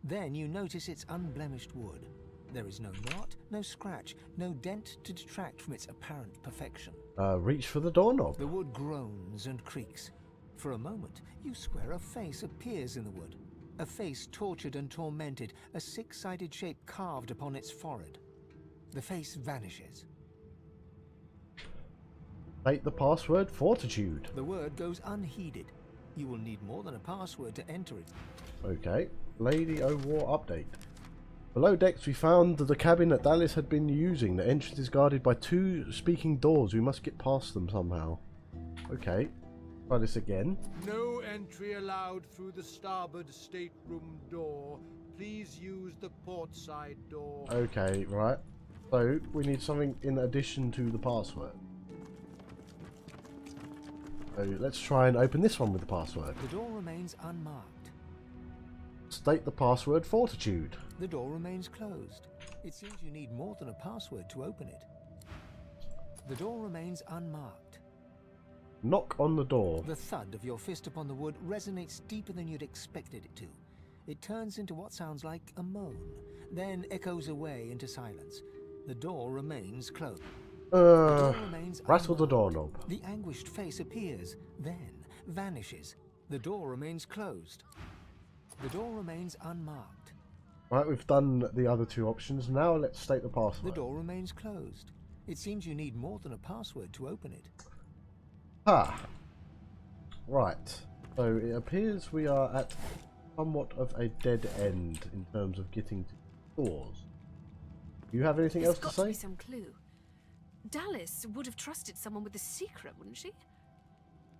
Then you notice it's unblemished wood. There is no knot, no scratch, no dent to detract from its apparent perfection. Reach for the doorknob. The wood groans and creaks. For a moment, you swear a face appears in the wood. A face tortured and tormented, a six-sided shape carved upon its forehead. The face vanishes. State the password, Fortitude. The word goes unheeded. You will need more than a password to enter it. Okay. Lady O'War update. Below decks we found the cabin that Dallas had been using. The entrance is guarded by 2 speaking doors. We must get past them somehow. Okay. Try this again. No entry allowed through the starboard stateroom door. Please use the port side door. Okay, right. So, we need something in addition to the password. So, let's try and open this one with the password. The door remains unmarked. State the password, Fortitude. The door remains closed. It seems you need more than a password to open it. The door remains unmarked. Knock on the door. The thud of your fist upon the wood resonates deeper than you'd expected it to. It turns into what sounds like a moan, then echoes away into silence. The door remains closed. Rattle the doorknob. The anguished face appears, then vanishes. The door remains closed. The door remains unmarked. Right, we've done the other 2 options. Now let's state the password. The door remains closed. It seems you need more than a password to open it. Ah. Right. So it appears we are at somewhat of a dead end in terms of getting to doors. Do you have anything else to There's say? got to be some clue. Dallas would have trusted someone with a secret, wouldn't she?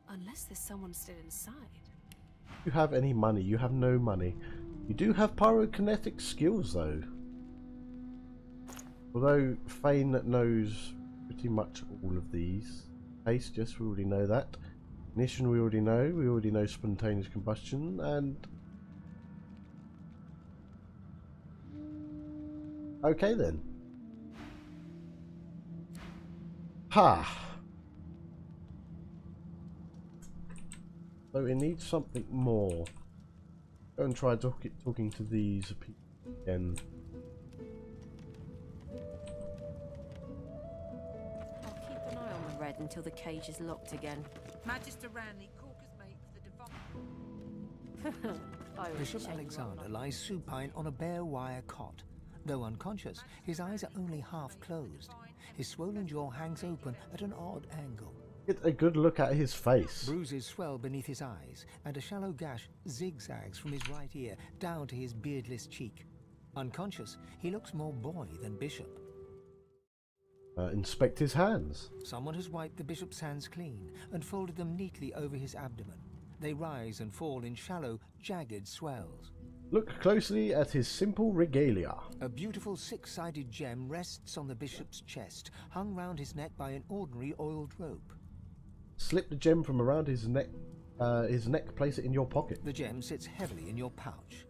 Unless there's someone still inside. You have any money? You have no money. You do have pyrokinetic skills though. Although Fane knows pretty much all of these. Haste, yes, we already know that. Ignition, we already know. We already know spontaneous combustion and... Okay then. Ha! So it needs something more. Go and try talking to these people again. I'll keep an eye on the red until the cage is locked again. Magister Ranley, Corker's mate for the divine. Bishop Alexander lies supine on a bare wire cot. Though unconscious, his eyes are only half closed. His swollen jaw hangs open at an odd angle. Get a good look at his face. Bruises swell beneath his eyes, and a shallow gash zigzags from his right ear down to his beardless cheek. Unconscious, he looks more boy than bishop. Inspect his hands. Someone has wiped the bishop's hands clean and folded them neatly over his abdomen. They rise and fall in shallow, jagged swells. Look closely at his simple regalia. A beautiful 6-sided gem rests on the bishop's chest, hung round his neck by an ordinary oiled rope. Slip the gem from around his neck, place it in your pocket. The gem sits heavily in your pouch.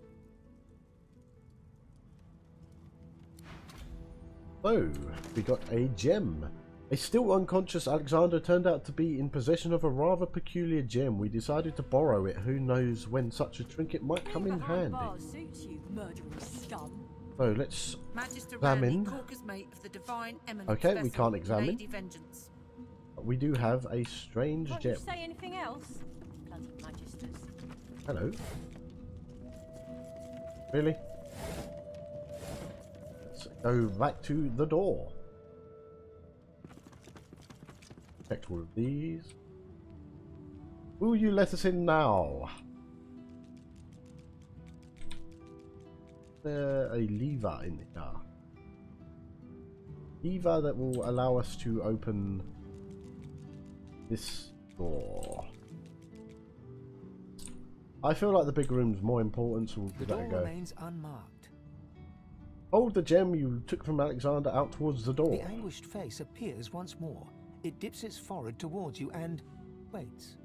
Oh, we got a gem. A still unconscious Alexander turned out to be in possession of a rather peculiar gem. We decided to borrow it. Who knows when such a trinket might come in handy. So let's examine. Okay, we can't examine. We do have a strange Can't gem. you say anything else? Bloody magisters. Hello. Really? Let's go back to the door. Check all of these. Will you let us in now? Is there a lever in here? Lever that will allow us to open this door. I feel like the big room's more important, so we'll give that a go. Remains unmarked. Hold the gem you took from Alexander out towards the door. The anguished face appears once more. It dips its forehead towards you and waits.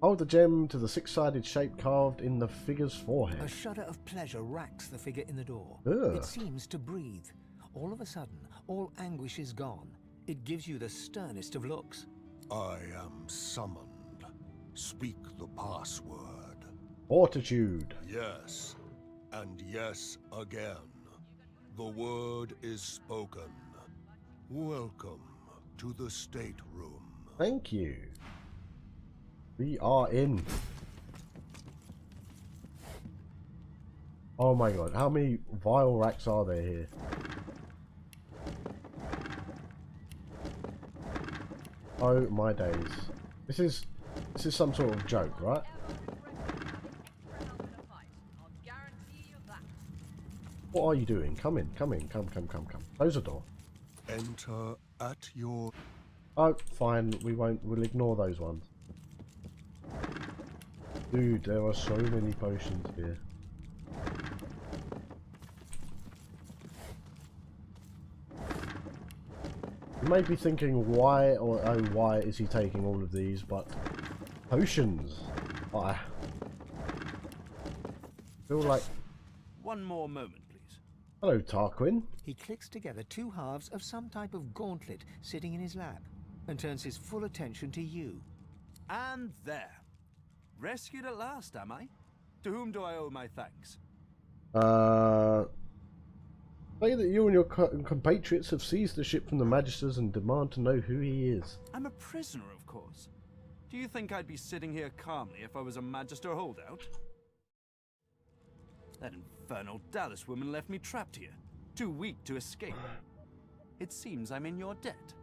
Hold the gem to the six-sided shape carved in the figure's forehead. A shudder of pleasure racks the figure in the door. Ugh. It seems to breathe. All of a sudden, all anguish is gone. It gives you the sternest of looks. I am summoned. Speak the password. Fortitude. Yes, and yes again. The word is spoken. Welcome to the stateroom. Thank you. We are in. Oh my god, how many vial racks are there here? Oh my days. This is some sort of joke, right? What are you doing? Come in, come. Close the door. Enter at your... Oh, fine, we'll ignore those ones. Dude, there are so many potions here. You may be thinking why is he taking all of these, but potions. I feel like... One more moment, please. Hello, Tarquin. He clicks together two halves of some type of gauntlet sitting in his lap and turns his full attention to you. And there. Rescued at last, am I? To whom do I owe my thanks? Say that you and your compatriots have seized the ship from the Magisters and demand to know who he is. I'm a prisoner, of course. Do you think I'd be sitting here calmly if I was a Magister holdout? That infernal Dallas woman left me trapped here, too weak to escape. It seems I'm in your debt.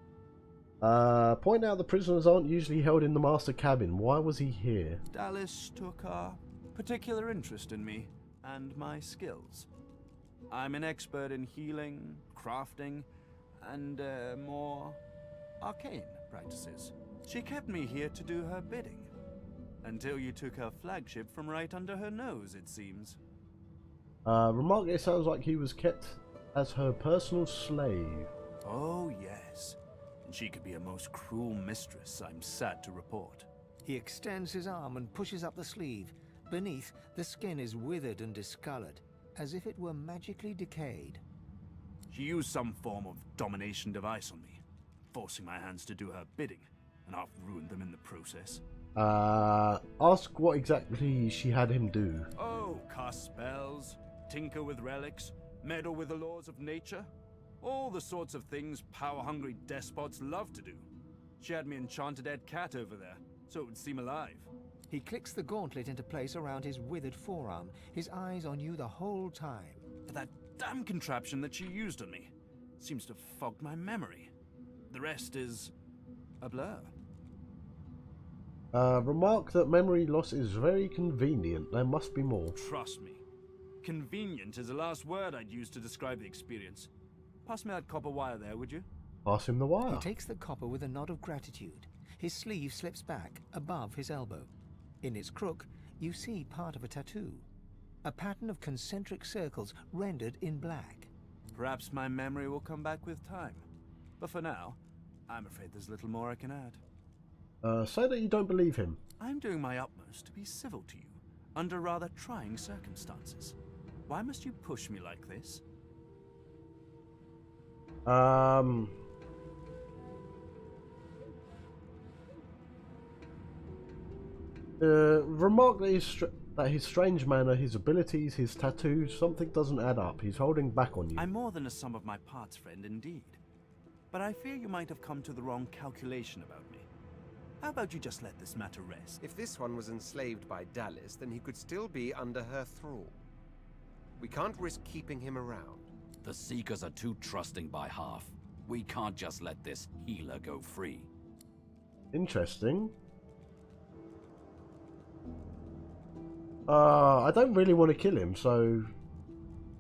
Point out the prisoners aren't usually held in the master cabin. Why was he here? Dallas took a particular interest in me and my skills. I'm an expert in healing, crafting, and more arcane practices. She kept me here to do her bidding. Until you took her flagship from right under her nose, it seems. Remark, it sounds like he was kept as her personal slave. Oh, yes. And she could be a most cruel mistress, I'm sad to report. He extends his arm and pushes up the sleeve. Beneath, the skin is withered and discolored, as if it were magically decayed. She used some form of domination device on me, forcing my hands to do her bidding, and I've ruined them in the process. Ask what exactly she had him do. Oh, cast spells, tinker with relics, meddle with the laws of nature. All the sorts of things power-hungry despots love to do. She had me enchanted dead cat over there, so it would seem alive. He clicks the gauntlet into place around his withered forearm, his eyes on you the whole time. But that damn contraption that she used on me seems to fog my memory. The rest is a blur. Remark that memory loss is very convenient. There must be more. Trust me. Convenient is the last word I'd use to describe the experience. Pass me that copper wire there, would you? Pass him the wire. He takes the copper with a nod of gratitude. His sleeve slips back above his elbow. In its crook, you see part of a tattoo. A pattern of concentric circles rendered in black. Perhaps my memory will come back with time. But for now, I'm afraid there's little more I can add. Say that you don't believe him. I'm doing my utmost to be civil to you, under rather trying circumstances. Why must you push me like this? Remark that his strange manner, his abilities, his tattoos, something doesn't add up. He's holding back on you. I'm more than a sum of my parts, friend, indeed. But I fear you might have come to the wrong calculation about me. How about you just let this matter rest? If this one was enslaved by Dallas, then he could still be under her thrall. We can't risk keeping him around. The Seekers are too trusting by half. We can't just let this healer go free. Interesting. I don't really want to kill him, so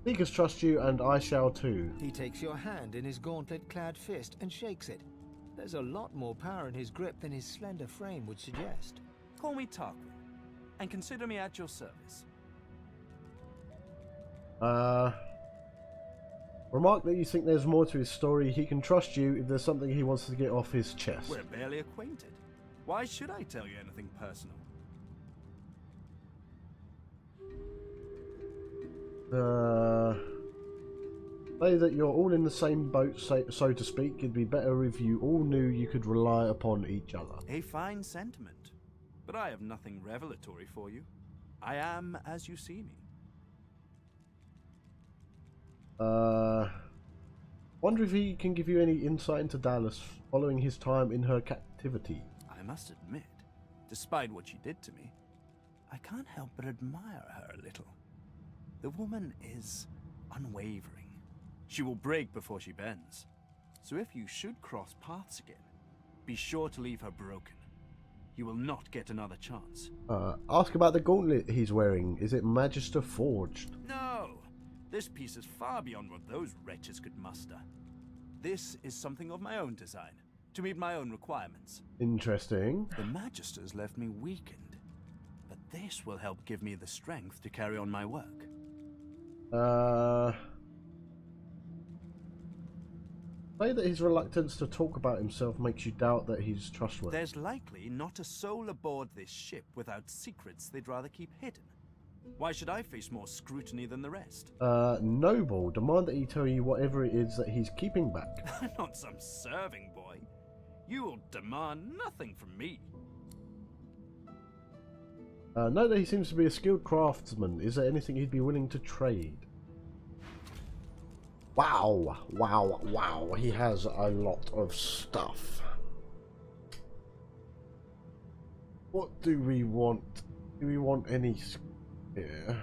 Seekers trust you, and I shall too. He takes your hand in his gauntlet-clad fist and shakes it. There's a lot more power in his grip than his slender frame would suggest. Call me Tarquin, and consider me at your service. Remark that you think there's more to his story. He can trust you if there's something he wants to get off his chest. We're barely acquainted. Why should I tell you anything personal? Say that you're all in the same boat, so to speak. It'd be better if you all knew you could rely upon each other. A fine sentiment, but I have nothing revelatory for you. I am as you see me. Wonder if he can give you any insight into Dallas following his time in her captivity. I must admit, despite what she did to me, I can't help but admire her a little. The woman is unwavering. She will break before she bends. So if you should cross paths again, be sure to leave her broken. You will not get another chance. Ask about the gauntlet he's wearing. Is it Magister forged? No! This piece is far beyond what those wretches could muster. This is something of my own design, to meet my own requirements. Interesting. The Magisters left me weakened, but this will help give me the strength to carry on my work. Say that his reluctance to talk about himself makes you doubt that he's trustworthy. There's likely not a soul aboard this ship without secrets they'd rather keep hidden. Why should I face more scrutiny than the rest? Noble, demand that he tell you whatever it is that he's keeping back. I'm not some serving boy. You will demand nothing from me. Note that he seems to be a skilled craftsman. Is there anything he'd be willing to trade? Wow, wow, wow. He has a lot of stuff. What do we want? Do we want any here?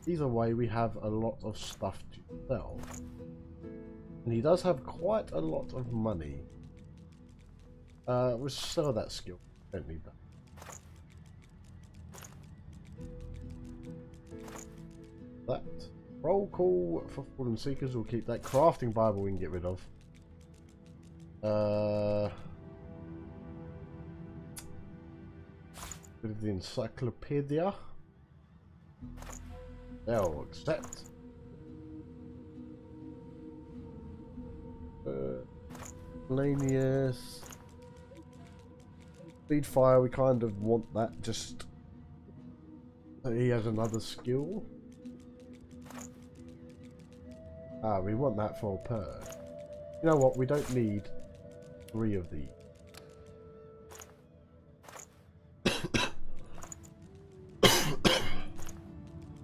Either way, we have a lot of stuff to sell. And he does have quite a lot of money. We'll sell that skill. Don't need that. That. Roll call for Fallen Seekers. We'll keep that. Crafting Bible we can get rid of. Bit of the Encyclopedia. They'll accept. Lanius. Speed fire, we kind of want that, just so he has another skill. We want that for per. You know what, we don't need 3 of these.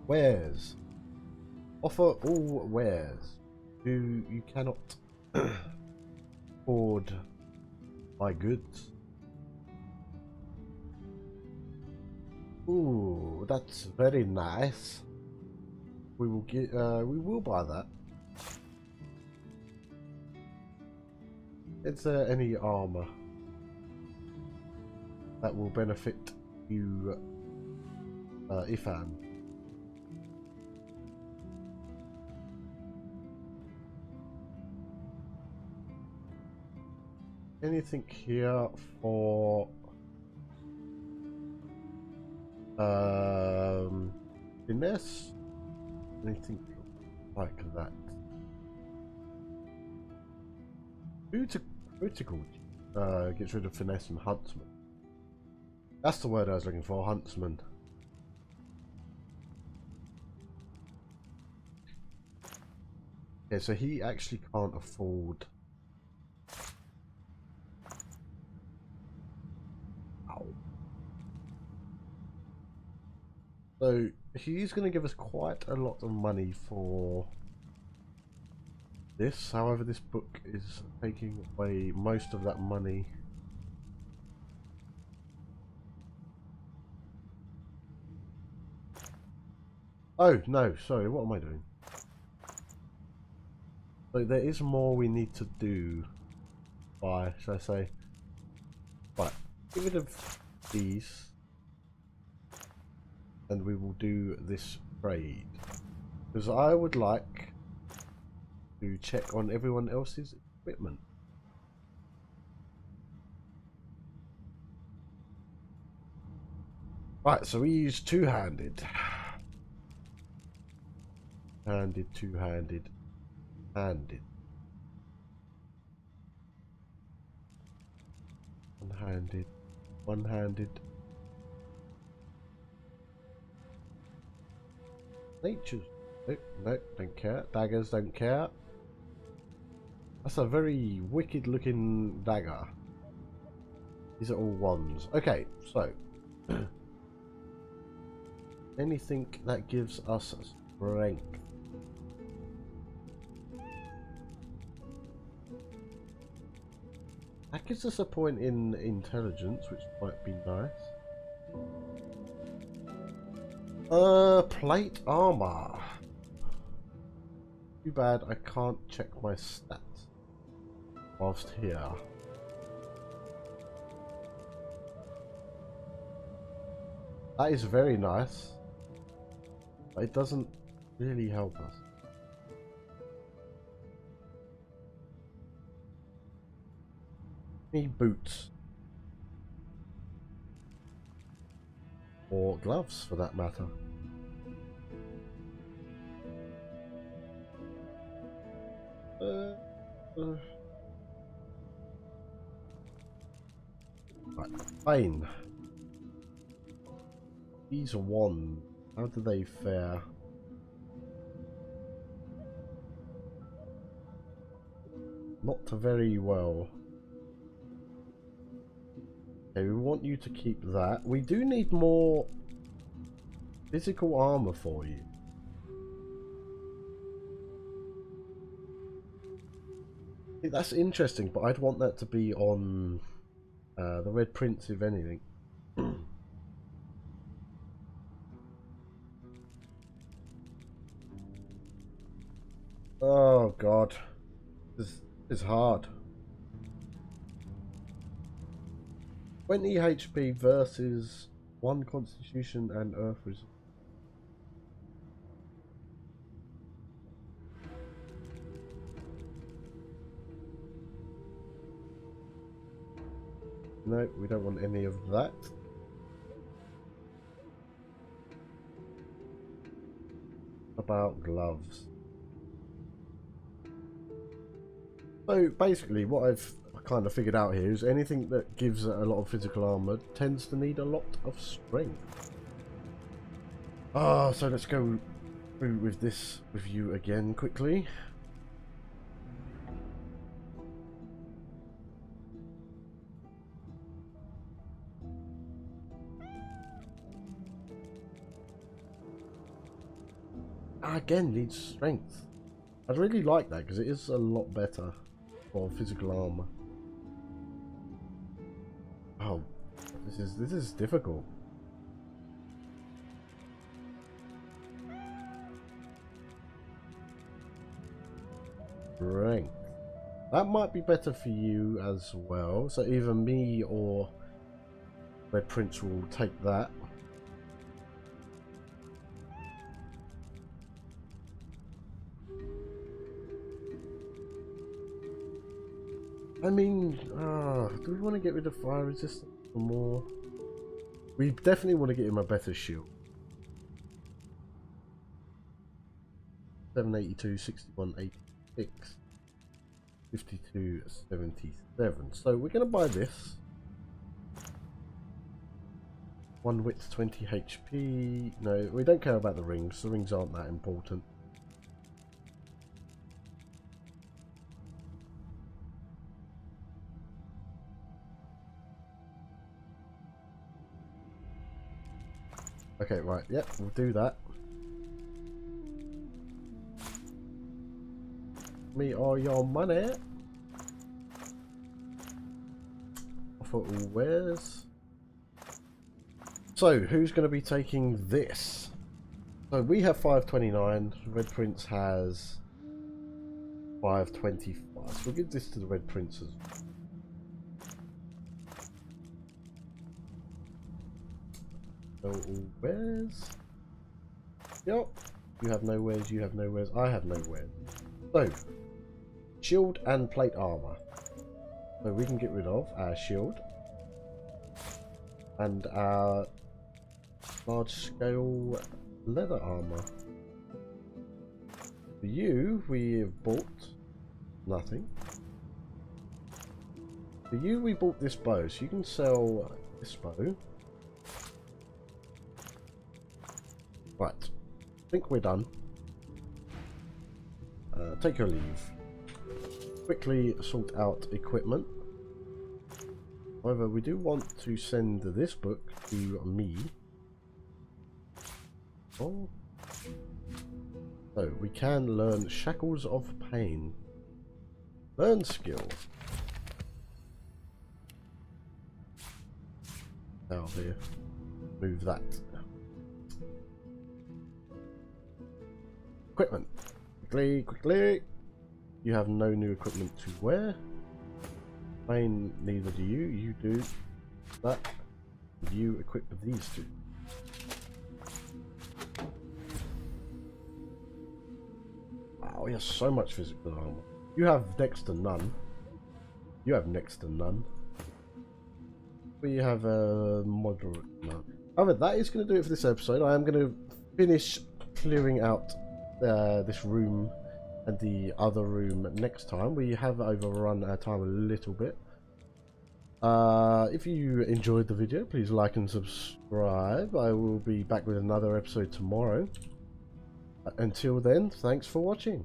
Wares. Offer all wares. You cannot afford my goods. Ooh, that's very nice. We will get. We will buy that. Is there any armor that will benefit you, Ifan? Anything here for finesse? Anything like that? Critical gets rid of finesse and huntsman. That's the word I was looking for, huntsman. Yeah, so he actually can't afford. So he's going to give us quite a lot of money for this. However, this book is taking away most of that money. Oh no, sorry, what am I doing? So there is more we need to do. By, should I say? Right, get rid of these. And we will do this trade. Because I would like to check on everyone else's equipment. Right, so we use two-handed. Handed, two-handed, handed. One-handed, one-handed. Nature's. Nope, nope, don't care. Daggers don't care. That's a very wicked looking dagger. These are all ones. Okay, so anything that gives us strength. That gives us a point in intelligence, which might be nice. Plate armor. Too bad I can't check my stats whilst here. That is very nice, but it doesn't really help us. Need boots. Or gloves, for that matter. Right, fine. These are one. How do they fare? Not very well. Okay, we want you to keep that. We do need more physical armor for you. I think that's interesting, but I'd want that to be on the Red Prince, if anything. Oh god, this is hard. 20 HP versus 1 Constitution and Earth Reserve. No, we don't want any of that. About gloves. So basically what I've kind of figured out here is anything that gives a lot of physical armor tends to need a lot of strength. So let's go through with this with you again quickly. Again, needs strength. I'd really like that because it is a lot better for physical armor. Oh, this is difficult. Strength. That might be better for you as well. So either me or Red Prince will take that. I mean, do we want to get rid of fire resistance for more? We definitely want to get him a better shield. 782, 61, 86, 52, 77. So we're going to buy this. One width, 20 HP. No, we don't care about the rings. The rings aren't that important. Okay, right, yep, we'll do that. Me all your money. Offer all wares. So, who's going to be taking this? So, we have 529. Red Prince has 525. We'll give this to the Red Princes. So, wares? Yep. You have no wares, you have no wares, I have no wares. So, shield and plate armor. So we can get rid of our shield and our large scale leather armor. For you, we have bought nothing. For you, we bought this bow, so you can sell this bow. Right, I think we're done. Take your leave. Quickly sort out equipment. However, we do want to send this book to me. Oh. So, we can learn Shackles of Pain. Learn skill. Out here. Move that. Equipment. Quickly, quickly. You have no new equipment to wear. Pain, neither do you. You do that. You equip these two. Wow, he has so much physical armor. You have next to none. You have next to none. We have a moderate amount. However, that is going to do it for this episode. I am going to finish clearing out this room and the other room next time. We have overrun our time a little bit. If you enjoyed the video, please like and subscribe. I will be back with another episode tomorrow. Until then, thanks for watching.